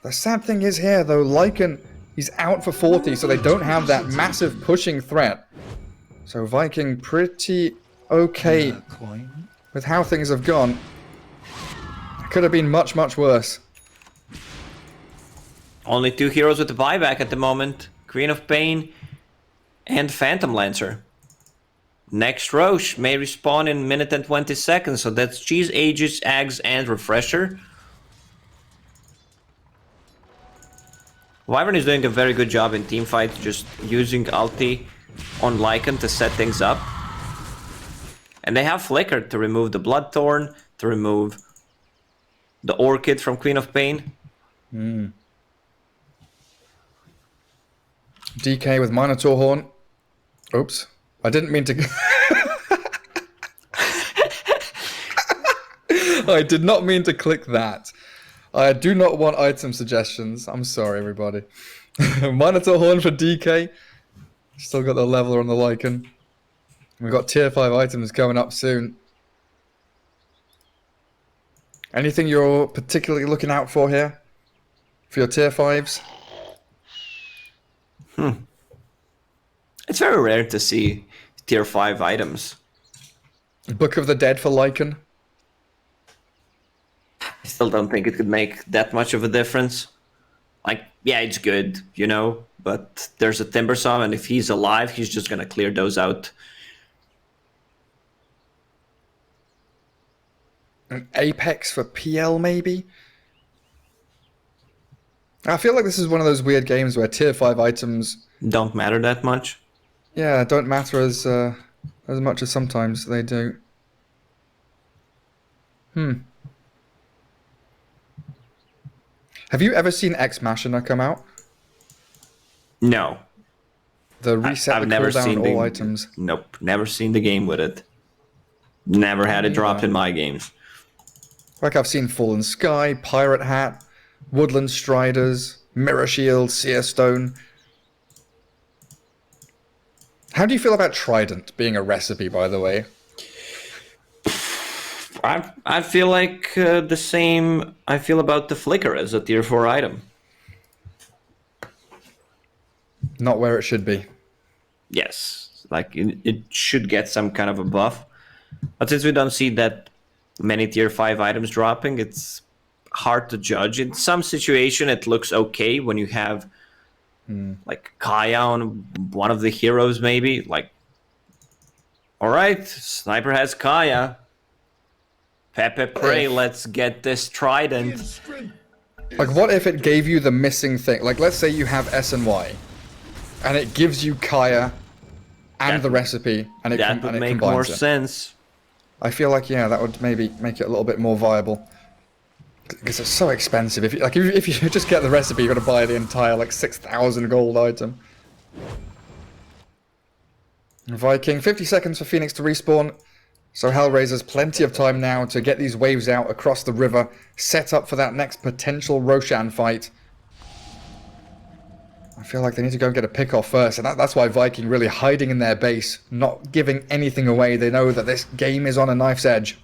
The sad thing is here, though, Lycan, he's out for 40, so they don't have that massive pushing threat. So Viking pretty okay with how things have gone. It could have been much, much worse. Only 2 heroes with the buyback at the moment. Queen of Pain and Phantom Lancer. Next Roche may respawn in a minute and 20 seconds, so that's Cheese, Aegis, Ags, and Refresher. Wyvern is doing a very good job in teamfight, just using ulti on Lycan to set things up. And they have Flicker to remove the Bloodthorn, to remove the Orchid from Queen of Pain. DK with Minotaur Horn. Oops. I didn't mean to... I did not mean to click that. I do not want item suggestions. I'm sorry, everybody. Minotaur Horn for DK. Still got the leveler on the Lycan. We've got tier 5 items coming up soon. Anything you're particularly looking out for here? For your tier 5s? It's very rare to see tier 5 items. Book of the Dead for Lycan. I still don't think it could make that much of a difference. Like, yeah, it's good, you know, but there's a Timbersaw, and if he's alive, he's just gonna clear those out. An Apex for PL, maybe? I feel like this is one of those weird games where tier 5 items... Don't matter that much. Yeah, don't matter as much as sometimes they do. Have you ever seen Ex Machina come out? No. The reset I've the never cooldown seen all the, items. Nope, never seen the game with it. Never had it dropped in my games. Like I've seen Fallen Sky, Pirate Hat, Woodland Striders, Mirror Shield, Seer Stone. How do you feel about Trident being a recipe, by the way? I feel like the same I feel about the Flicker as a tier 4 item. Not where it should be. Yes, like it should get some kind of a buff. But since we don't see that many tier 5 items dropping, it's hard to judge. In some situation, it looks okay when you have like Kaya on one of the heroes, maybe. Like, all right, Sniper has Kaya. Pepe Prey, let's get this Trident. Like, what if it gave you the missing thing? Like, let's say you have S and Y, and it gives you Kaya and the recipe, and it That would make more sense. I feel like, yeah, that would maybe make it a little bit more viable. Because it's so expensive. If you just get the recipe, you've got to buy the entire, like, 6,000 gold item. Viking, 50 seconds for Phoenix to respawn. So HellRaisers, plenty of time now to get these waves out across the river, set up for that next potential Roshan fight. I feel like they need to go and get a pick off first, and that's why Viking really hiding in their base, not giving anything away. They know that this game is on a knife's edge.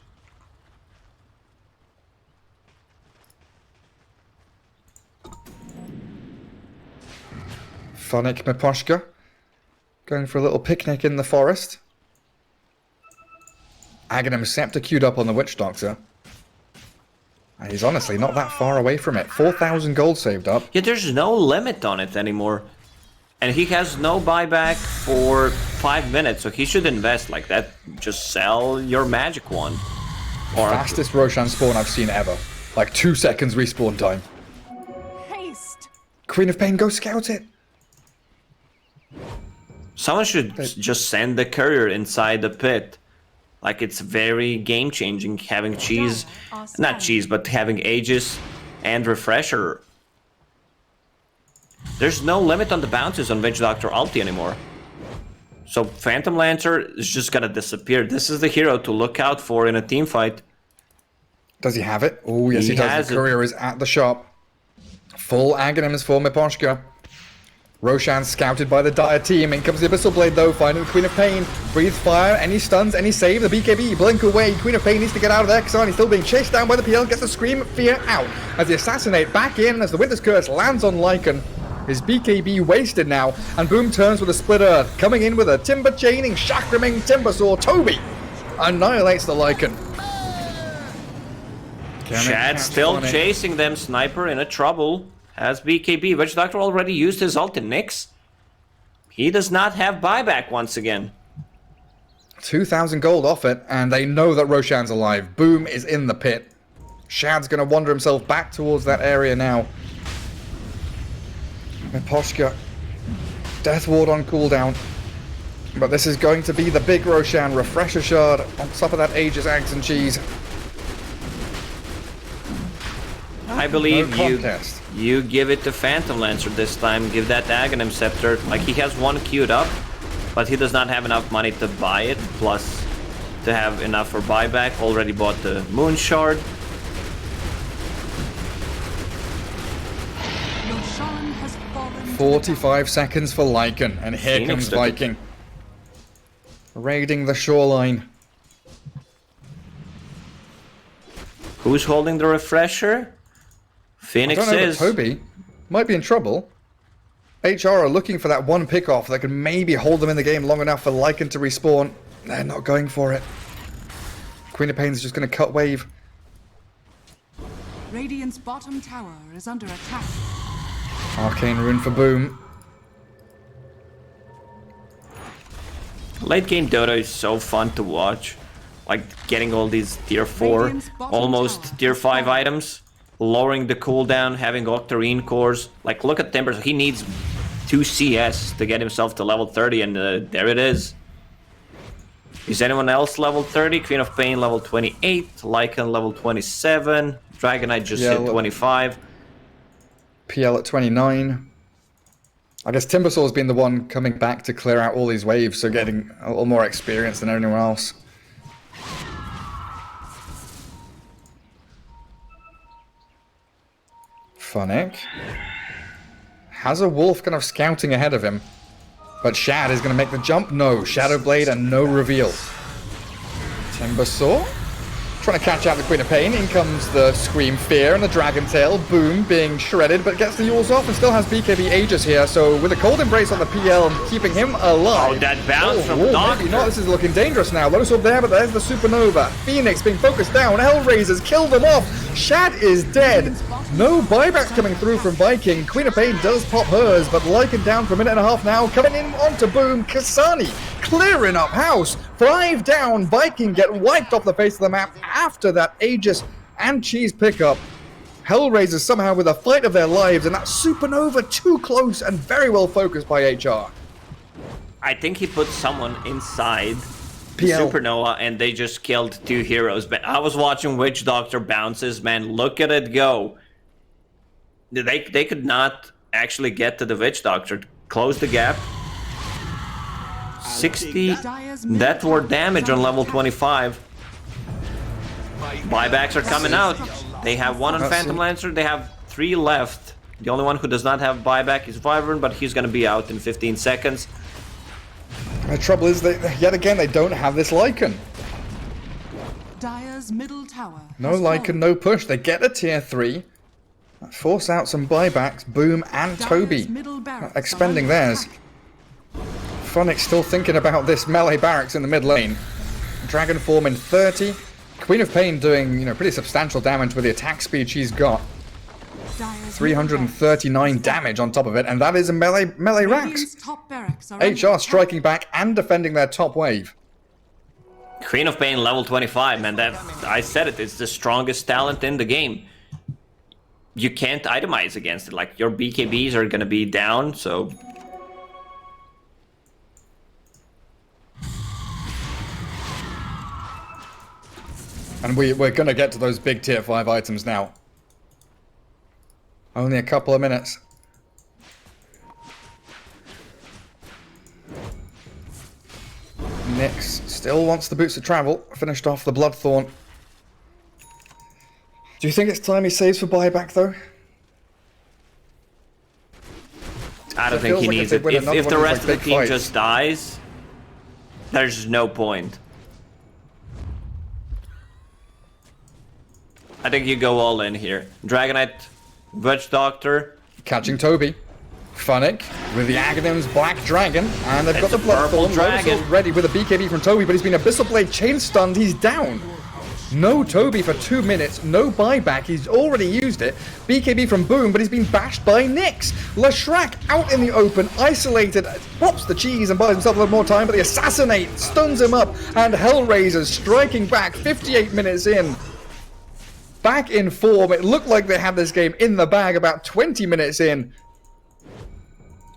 Phonic Miposhka going for a little picnic in the forest. Aghanim Scepter queued up on the Witch Doctor. And he's honestly not that far away from it. 4,000 gold saved up. Yeah, there's no limit on it anymore. And he has no buyback for 5 minutes, so he should invest like that. Just sell your magic wand. Or Fastest Roshan spawn I've seen ever. Like 2 seconds respawn time. Haste. Queen of Pain, go scout it. someone should just send the courier inside the pit. Like, it's very game-changing having cheese, not cheese, but having Aegis and Refresher. There's no limit on the bounces on Witch Doctor ulti anymore. So Phantom Lancer is just gonna disappear. This is the hero to look out for in a team fight. Does he have it? Oh, yes, he does. The courier is at the shop. Full Aghanims for Miposhka. Roshan scouted by the Dire team. In comes the Abyssal Blade, though, finding the Queen of Pain. Breathe fire, any stuns, any save. The BKB, blink away. Queen of Pain needs to get out of there. Kasani still being chased down by the PL. Gets the Scream of Fear out. As the Assassinate back in, as the Winter's Curse lands on Lycan. His BKB wasted now, and Boom turns with a Split Earth. Coming in with a Timber Chaining, Chakraming Timbersaw. Toby annihilates the Lycan. Chad still chasing them. Sniper in a trouble. Has BKB. Witch Doctor already used his ult in Nyx. He does not have buyback once again. 2,000 gold off it, and they know that Roshan's alive. Boom is in the pit. Shad's going to wander himself back towards that area now. Miposhka. Death Ward on cooldown. But this is going to be the big Roshan. Refresher Shard on top of that Aegis Eggs and Cheese. I believe No contest. you give it to Phantom Lancer this time. Give that Aghanim Scepter. Like, he has one queued up, but he does not have enough money to buy it. Plus, to have enough for buyback. Already bought the Moon Shard. Roshan has fallen to the 45 seconds for Lycan, and here Phoenix comes took it. Viking. Raiding the shoreline. Who's holding the Refresher? I Phoenix don't know, but is. Toby might be in trouble. HR are looking for that one pick-off that can maybe hold them in the game long enough for Lycan to respawn. They're not going for it. Queen of Pain's just going to cut wave. Radiant's bottom tower is under attack. Arcane Rune for Boom. Late game Dota is so fun to watch. Like, getting all these tier 4, Radiant's bottom almost tower tier has 5 fallen. items. Lowering the cooldown, having Octarine cores. Like, look at Timbers. He needs 2 CS to get himself to level 30, and there it is. Is anyone else level 30? Queen of Pain level 28. Lycan level 27. Dragonite just hit 25. PL at 29. I guess Timbersaw has been the one coming back to clear out all these waves, so getting a little more experience than anyone else. Funnick has a wolf kind of scouting ahead of him, but Shad is going to make the jump. No, Shadow Blade and no reveal. Timbersaw trying to catch out the Queen of Pain. In comes the Scream Fear and the Dragon Tail. Boom being shredded, but gets the Yules off and still has BKB Aegis here. So with a Cold Embrace on the PL and keeping him alive. Oh, that bounce from maybe Doctor. not. This is looking dangerous now. Lotus Orb there, but there's the Supernova. Phoenix being focused down. HellRaisers killed them off. Shad is dead. No buybacks coming through from Viking. Queen of Pain does pop hers, but Lycan down for a minute and a half now. Coming in onto Boom. Kasani clearing up house. 5 down. Viking get wiped off the face of the map after that Aegis and Cheese pickup. HellRaisers somehow with a fight of their lives, and that Supernova too close and very well focused by HR. I think he put someone inside the PL. Supernova, and they just killed 2 heroes. But I was watching Witch Doctor bounces, man. Look at it go. They could not actually get to the Witch Doctor. Close the gap. 60 death ward damage on level 25. Buybacks are coming out. They have 1 on Phantom Lancer. They have 3 left. The only one who does not have buyback is Wyvern, but he's going to be out in 15 seconds. The trouble is that yet again they don't have this Lycan. Dire's middle tower. No has Lycan, fallen. no push. They get a tier 3. Force out some buybacks. Boom and Dire's Toby middle barracks expending are under theirs. attack. Funnick still thinking about this melee barracks in the mid lane. Dragon form in 30. Queen of Pain doing, pretty substantial damage with the attack speed she's got. Dire's 339 damage on top of it, and that is a melee racks. Radiant's top barracks are under HR attack. striking back and defending their top wave. Queen of Pain level 25, man. That, I said it, it's the strongest talent in the game. You can't itemize against it. Like, your BKBs are gonna be down, so... And we're going to get to those big tier 5 items now. Only a couple of minutes. Nyx still wants the boots of travel. Finished off the Bloodthorn. Do you think it's time he saves for buyback though? I don't It think feels he like if needs they it. win If another the one of these, rest of like, the big team fights. just dies, there's no point. I think you go all in here. Dragonite, Witch Doctor. Catching Toby. Funnick with the Aghanim's Black Dragon. And they've got It's the a purple Bloodthorn. dragon. Lotus ready with a BKB from Toby, but he's been Abyssal Blade chain stunned. He's down. No Toby for 2 minutes, no buyback, he's already used it. BKB from Boom, but he's been bashed by Nyx. Leshrac out in the open, isolated, pops the cheese and buys himself a little more time, but the Assassinate stuns him up, and HellRaisers striking back 58 minutes in. Back in form, it looked like they had this game in the bag about 20 minutes in.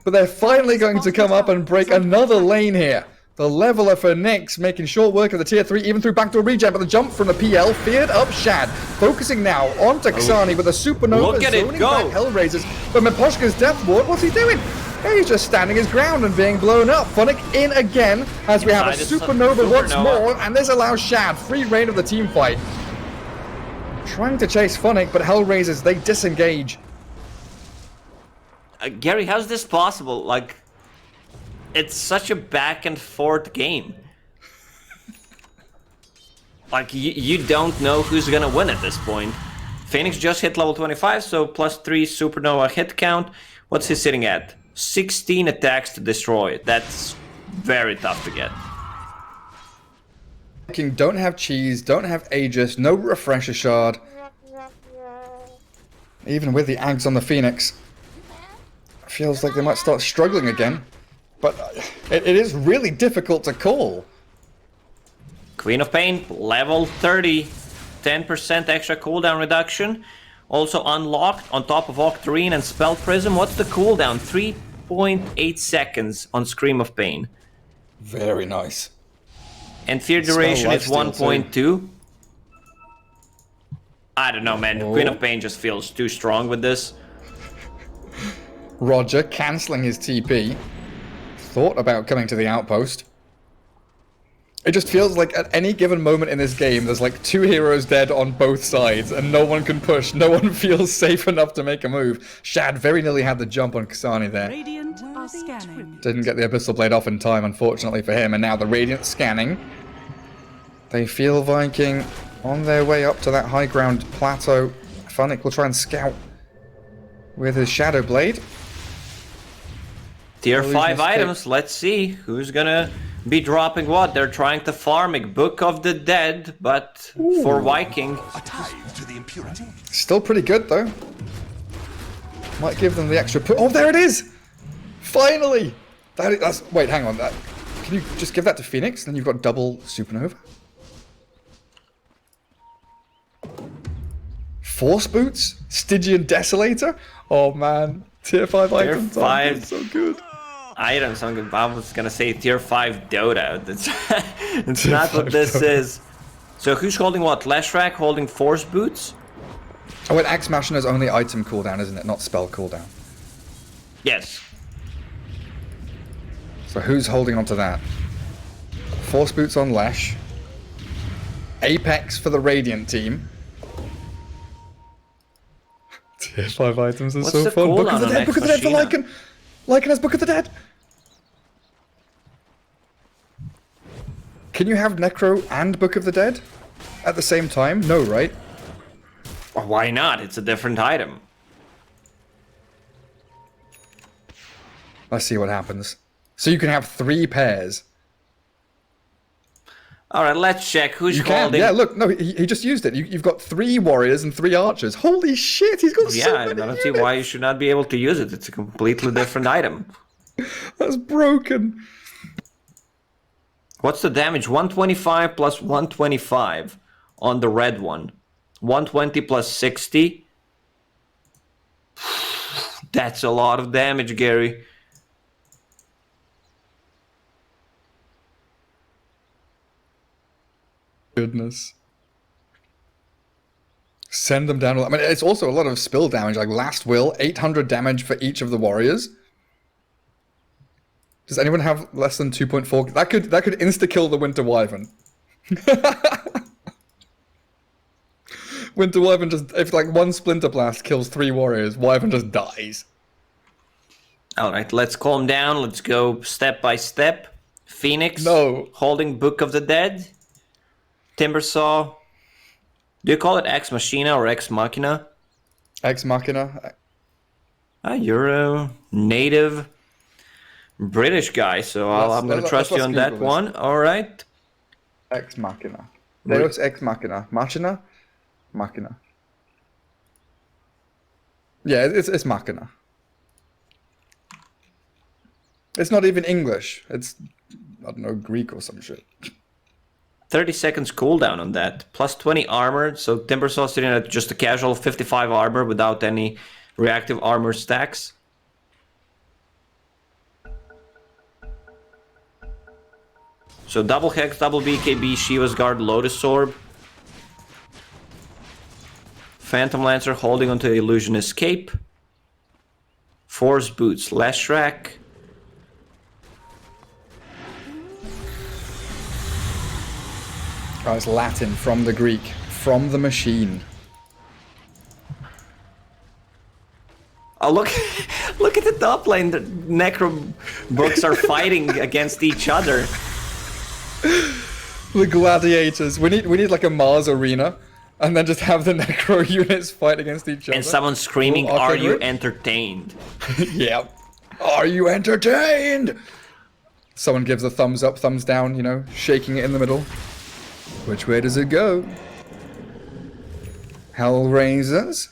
But they're finally going to come up and break another lane here. The leveler for Nyx, making short work of the tier 3, even through backdoor regen, but the jump from the PL feared up Shad. Focusing now on Texani with a supernova zoning back HellRaisers. But Miposhka's Death Ward, what's he doing? He's just standing his ground and being blown up. Funnick in again as we have a supernova once more, and this allows Shad free reign of the team fight. Trying to chase Funnick, but HellRaisers, they disengage. Gary, how's this possible? Like, it's such a back and forth game. Like, you don't know who's gonna win at this point. Phoenix just hit level 25, so +3 supernova hit count. What's he sitting at? 16 attacks to destroy. That's very tough to get. Don't have cheese, don't have Aegis, no refresher shard. Even with the Ags on the Phoenix. Feels like they might start struggling again. But it is really difficult to call. Queen of Pain, level 30. 10% extra cooldown reduction. Also unlocked on top of Octarine and Spell Prism. What's the cooldown? 3.8 seconds on Scream of Pain. Very nice. And fear duration is 1.2. I don't know, man. Queen of Pain just feels too strong with this. Roger cancelling his TP. Thought about coming to the outpost. It just feels like at any given moment in this game, there's like 2 heroes dead on both sides, and no one can push. No one feels safe enough to make a move. Shad very nearly had the jump on Kasani there. Radiant are scanning. Didn't get the Abyssal Blade off in time, unfortunately for him, and now the Radiant scanning. They feel Viking on their way up to that high ground plateau. Funnick will try and scout with his Shadow Blade. Tier 5 items, let's see who's gonna be dropping what. They're trying to farm a Book of the Dead, but for Viking. Still pretty good though. Might give them the extra oh, there it is! Finally! That's wait, hang on. Can you just give that to Phoenix? Then you've got double supernova. Force Boots? Stygian Desolator? Oh man. Tier 5 items. Tier 5. So good. Items. I was gonna say tier 5 Dota. It's not what this is. So who's holding what? Leshrac holding Force Boots? Oh, wait, Axe Machina's only item cooldown, isn't it? Not spell cooldown. Yes. So who's holding on to that? Force Boots on Lesh. Apex for the Radiant team. Tier 5 items are so fun. Book of the Dead, Book of the Dead for Lycan! Lycan has Book of the Dead! Can you have Necro and Book of the Dead at the same time? No, right? Well, why not? It's a different item. Let's see what happens. So you can have 3 pairs. Alright, let's check who's holding. Yeah, look, no, he just used it. You've got 3 warriors and 3 archers. Holy shit, he's got so many I don't see why you should not be able to use it. It's a completely different item. That's broken. What's the damage? 125 plus 125 on the red one. 120 plus 60. That's a lot of damage, Gary. Goodness. Send them down. I mean, it's also a lot of spill damage, like Last Will, 800 damage for each of the warriors. Does anyone have less than 2.4? That could insta-kill the Winter Wyvern. Winter Wyvern just, if like 1 Splinter Blast kills 3 warriors, Wyvern just dies. Alright, let's calm down. Let's go step by step. Phoenix holding Book of the Dead. Timbersaw. Do you call it Ex Machina or Ex Machina? Ex Machina. You're a native British guy, so I'm going to trust you on that one. All right. Ex Machina. Deus ex machina. Machina? Machina. Yeah, it's machina. It's not even English. It's, I don't know, Greek or some shit. 30 seconds cooldown on that. Plus 20 armor, so Timbersaw sitting at just a casual 55 armor without any reactive armor stacks. So double Hex, double BKB, Shiva's Guard, Lotus Orb. Phantom Lancer holding onto Illusion Escape. Force Boots, Leshrac. Oh, it's Latin from the Greek. From the machine. Oh, look, look at the top lane. The Necro books are fighting against each other. The gladiators. We need like a Mars arena, and then just have the Necro units fight against each other. And someone screaming, Little "Are arcade you room? entertained?" Yeah. Are you entertained? Someone gives a thumbs up, thumbs down, you know, shaking it in the middle. Which way does it go? HellRaisers.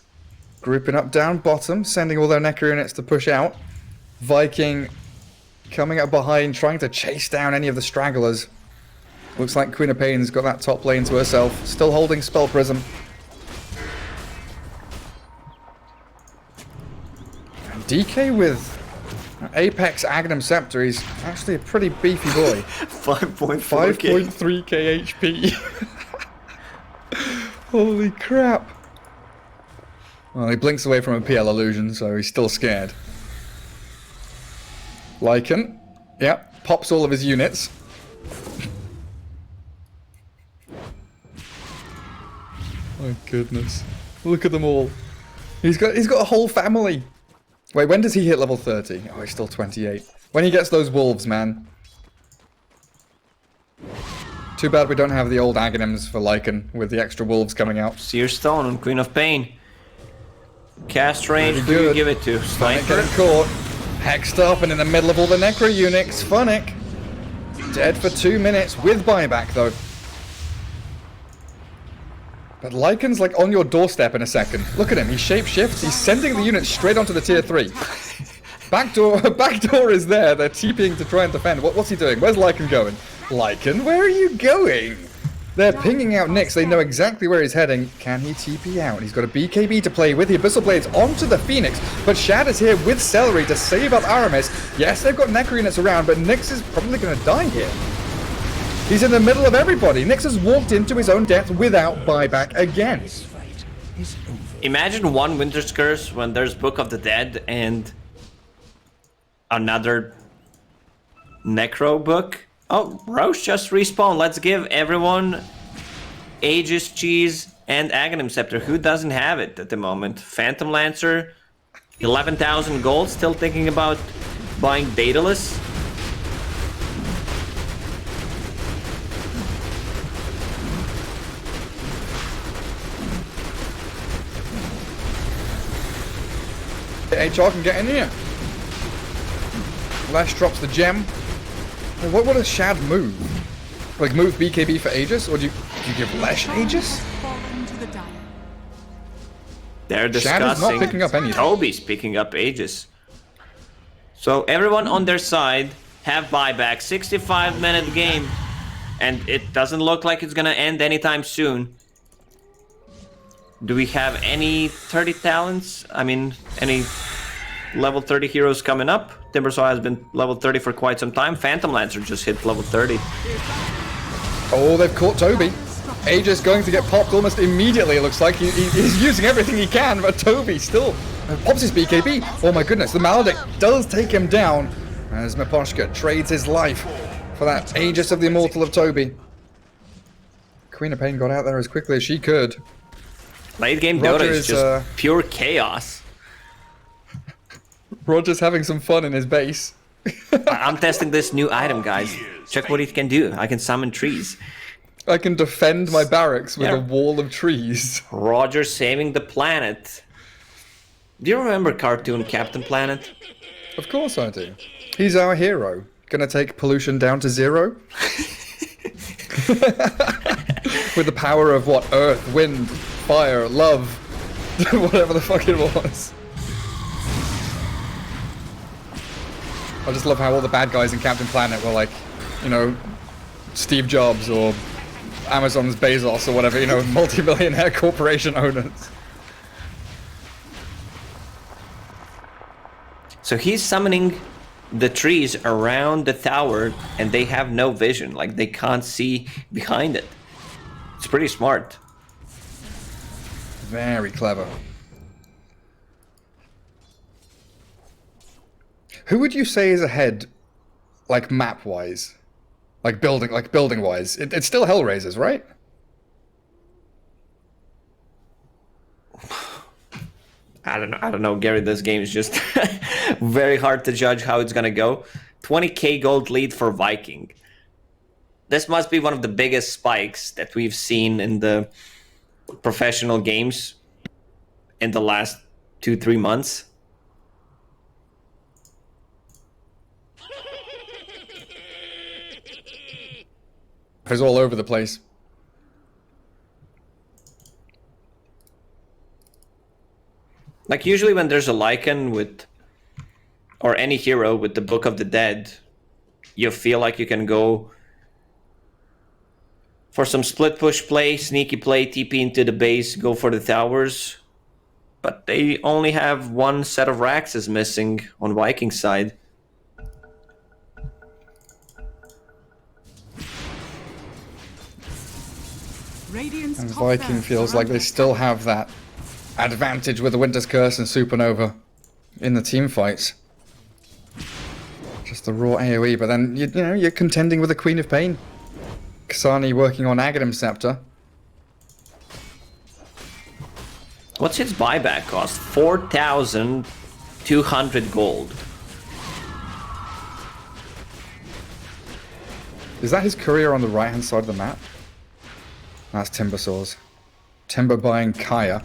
Grouping up down bottom, sending all their Necro units to push out. Viking coming up behind, trying to chase down any of the stragglers. Looks like Queen of Pain's got that top lane to herself. Still holding Spell Prism. And DK with Apex Agnum Scepter. He's actually a pretty beefy boy. 5.4k. 5.3k HP. Holy crap. Well, he blinks away from a PL illusion, so he's still scared. Lycan. Yep, pops all of his units. My goodness. Look at them all. He's got a whole family. Wait, when does he hit level 30? Oh, he's still 28. When he gets those wolves, man. Too bad we don't have the old Aghanims for Lycan with the extra wolves coming out. Seer Stone on Queen of Pain. Cast range, Pretty who do you good. give it to? Getting Sniper? caught. Hexed up and in the middle of all the Necro units. Funnick. Dead for 2 minutes with buyback, though. But Lycan's like on your doorstep in a second. Look at him, he shapeshifts, he's sending the units straight onto the tier 3. Backdoor is there, they're TPing to try and defend. What's he doing? Where's Lycan going? Lycan, where are you going? They're pinging out Nyx, they know exactly where he's heading. Can he TP out? He's got a BKB to play with the Abyssal Blades onto the Phoenix, but Shad is here with Celery to save up Aramis. Yes, they've got Necro units around, but Nyx is probably going to die here. He's in the middle of everybody. Nyx has walked into his own death without buyback again. Imagine one Winter's Curse when there's Book of the Dead and another Necro book. Oh, Roche just respawned. Let's give everyone Aegis, Cheese, and Aghanim Scepter. Who doesn't have it at the moment? Phantom Lancer, 11,000 gold. Still thinking about buying Daedalus. HR can get in here. Lash drops the gem. What would a Shad move? Like move BKB for Aegis? Or do you give Lash Aegis? Fallen to the dire. They're Shad is not discussing. picking up anything. Toby's picking up Aegis. So everyone on their side have buyback. 65-minute game. And it doesn't look like it's gonna end anytime soon. Do we have any 30 talents? I mean, any level 30 heroes coming up? Timbersaw has been level 30 for quite some time. Phantom Lancer just hit level 30. Oh, they've caught Toby. Aegis going to get popped almost immediately, it looks like. He's using everything he can, but Toby still pops his BKB. Oh my goodness, the Maledict does take him down as Miposhka trades his life for that Aegis of the Immortal of Toby. Queen of Pain got out there as quickly as she could. Late game Roger Dota is is, just pure chaos. Roger's having some fun in his base. I'm testing this new item, guys. Check what it can do. I can summon trees. I can defend my barracks with Yeah. a wall of trees. Roger saving the planet. Do you remember cartoon Captain Planet? Of course I do. He's our hero. Gonna take pollution down to 0. With the power of what? Earth, wind, fire, love. Whatever the fuck it was. I just love how all the bad guys in Captain Planet were like, you know, Steve Jobs or Amazon's Bezos or whatever, you know, multi-millionaire corporation owners. So he's summoning the trees around the tower and they have no vision, like they can't see behind it. It's pretty smart. Very clever. Who would you say is ahead, like map-wise? Like building-wise? It's still HellRaisers, right? I don't know, Gary. This game is just very hard to judge how it's gonna go. 20k gold lead for Viking. This must be one of the biggest spikes that we've seen in the professional games in the last 2-3 months. It's all over the place. Like usually when there's a Lycan with, or any hero with the Book of the Dead, you feel like you can go for some split push play, sneaky play, TP into the base, go for the towers. But they only have one set of Raxes missing on Viking side. Radiant's And top Viking barracks feels are like under they still attack. have that advantage with the Winter's Curse and Supernova in the team fights. Just the raw AoE, but then you know you're contending with the Queen of Pain. Kasani working on Aghanim Scepter. What's his buyback cost? 4,200 gold. Is that his career on the right-hand side of the map? That's Timber Saws. Timber buying Kaya.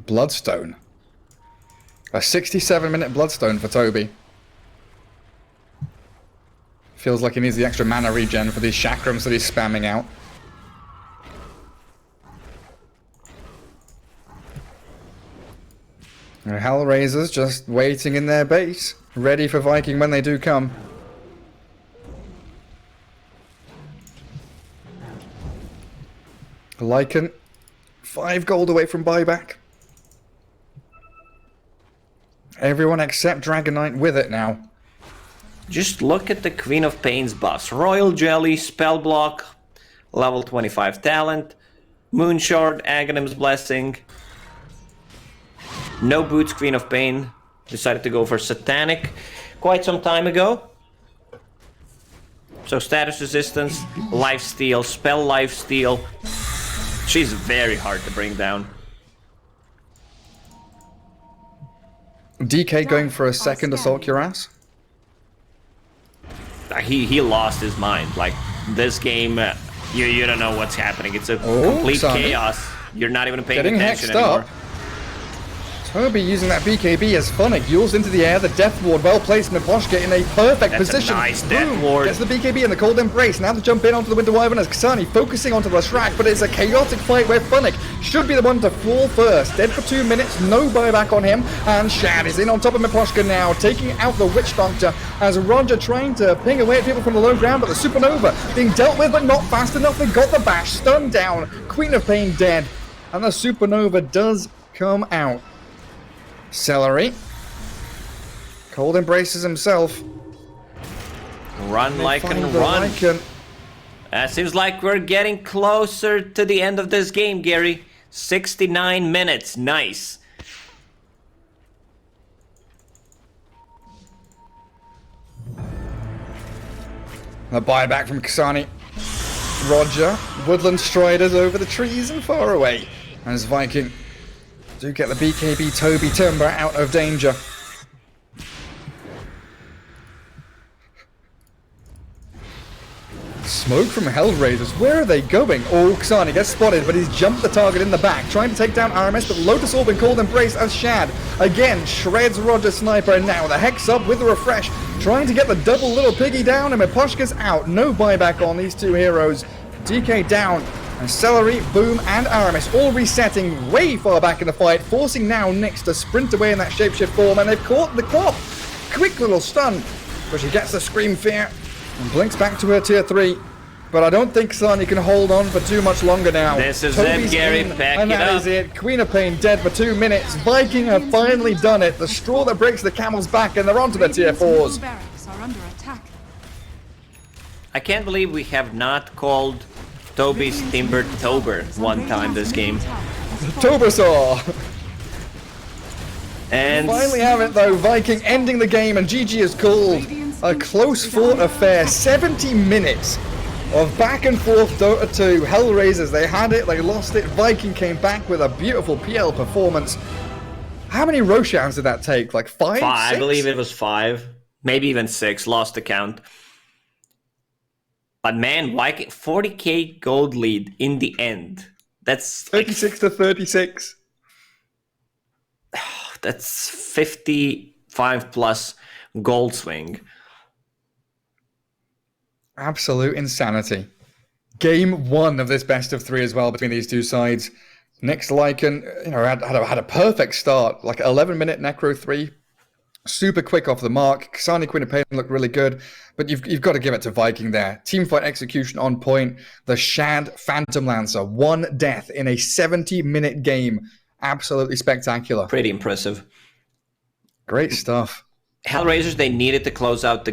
Bloodstone. A 67-minute Bloodstone for Toby. Feels like he needs the extra mana regen for these chakrams that he's spamming out. And HellRaisers just waiting in their base, ready for Viking when they do come. Lycan, 5 gold away from buyback. Everyone except Dragon Knight with it now. Just look at the Queen of Pain's buffs. Royal Jelly, Spell Block, level 25 talent, Moonshard, Aghanim's Blessing. No boots, Queen of Pain. Decided to go for Satanic quite some time ago. So status resistance, lifesteal, spell lifesteal. She's very hard to bring down. DK going for a second Assault Cuirass. He lost his mind. Like, this game, you don't know what's happening. It's a complete Sonny. chaos. You're not even paying Getting attention hexed anymore. up. Toby using that BKB as Phonic. Yules into the air. The Death Ward well placed. Miposhka in a perfect That's a position. nice Death Ward. Gets the BKB and the Cold Embrace. Now to jump in onto the Winter Wyvern as Kasani focusing onto the Shrag, but it's a chaotic fight where Phonic should be the one to fall first. Dead for 2 minutes. No buyback on him. And Shad is in on top of Miposhka now, taking out the Witch Doctor as Roger trying to ping away at people from the low ground, but the Supernova being dealt with, but not fast enough. They got the bash. Stunned down. Queen of Pain dead. And the Supernova does come out. Celery. Cold Embraces himself. Run like Find and the run. Lycan. Seems like we're getting closer to the end of this game, Gary. 69 minutes. Nice. A buyback from Kasani. Roger. Woodland Striders over the trees and far away. As Viking do get the BKB Toby Timber out of danger. Smoke from HellRaisers. Where are they going? Oh, Kasani gets spotted, but he's jumped the target in the back, trying to take down RMS, but Lotus Orb and Cold Embrace as Shad again shreds Roger's sniper, and now the Hex up with the refresh, trying to get the double little piggy down, and Miposhka's out. No buyback on these two heroes. DK down. And Celery, Boom, and Aramis all resetting way far back in the fight, forcing now Nyx to sprint away in that shapeshift form, and they've caught the clock. Quick little stun, but she gets the Scream Fear and blinks back to her tier 3. But I don't think Sanya can hold on for too much longer now. This is Toby's it, Gary. in, Pack and it that up. is it. Queen of Pain dead for 2 minutes. Viking have finally done it. The straw that breaks the camel's back, and they're onto the tier Radiant's middle 4s. barracks are under attack. I can't believe we have not called Toby's Timber Tober one time this game. Tobersaw. And Finally have it though. Viking ending the game, and GG is called a close fought affair. 70 minutes of back and forth Dota 2. HellRaisers, they had it, they lost it. Viking came back with a beautiful PL performance. How many Roshans did that take? Like 5? I 6? believe it was 5, maybe even 6. Lost the count. But man, Viking 40k gold lead in the end. That's like, 36 to 36. that's 55 plus gold swing. Absolute insanity. Game 1 of this best of 3 as well between these two sides. Nyx Lycan, had a perfect start, like 11-minute Necro 3. Super quick off the mark. Kasani Queen of Pain looked really good, but you've got to give it to Viking there. Teamfight execution on point. The Shad Phantom Lancer, 1 death in a 70-minute game. Absolutely spectacular. Pretty impressive. Great stuff. HellRaisers, they needed to close out the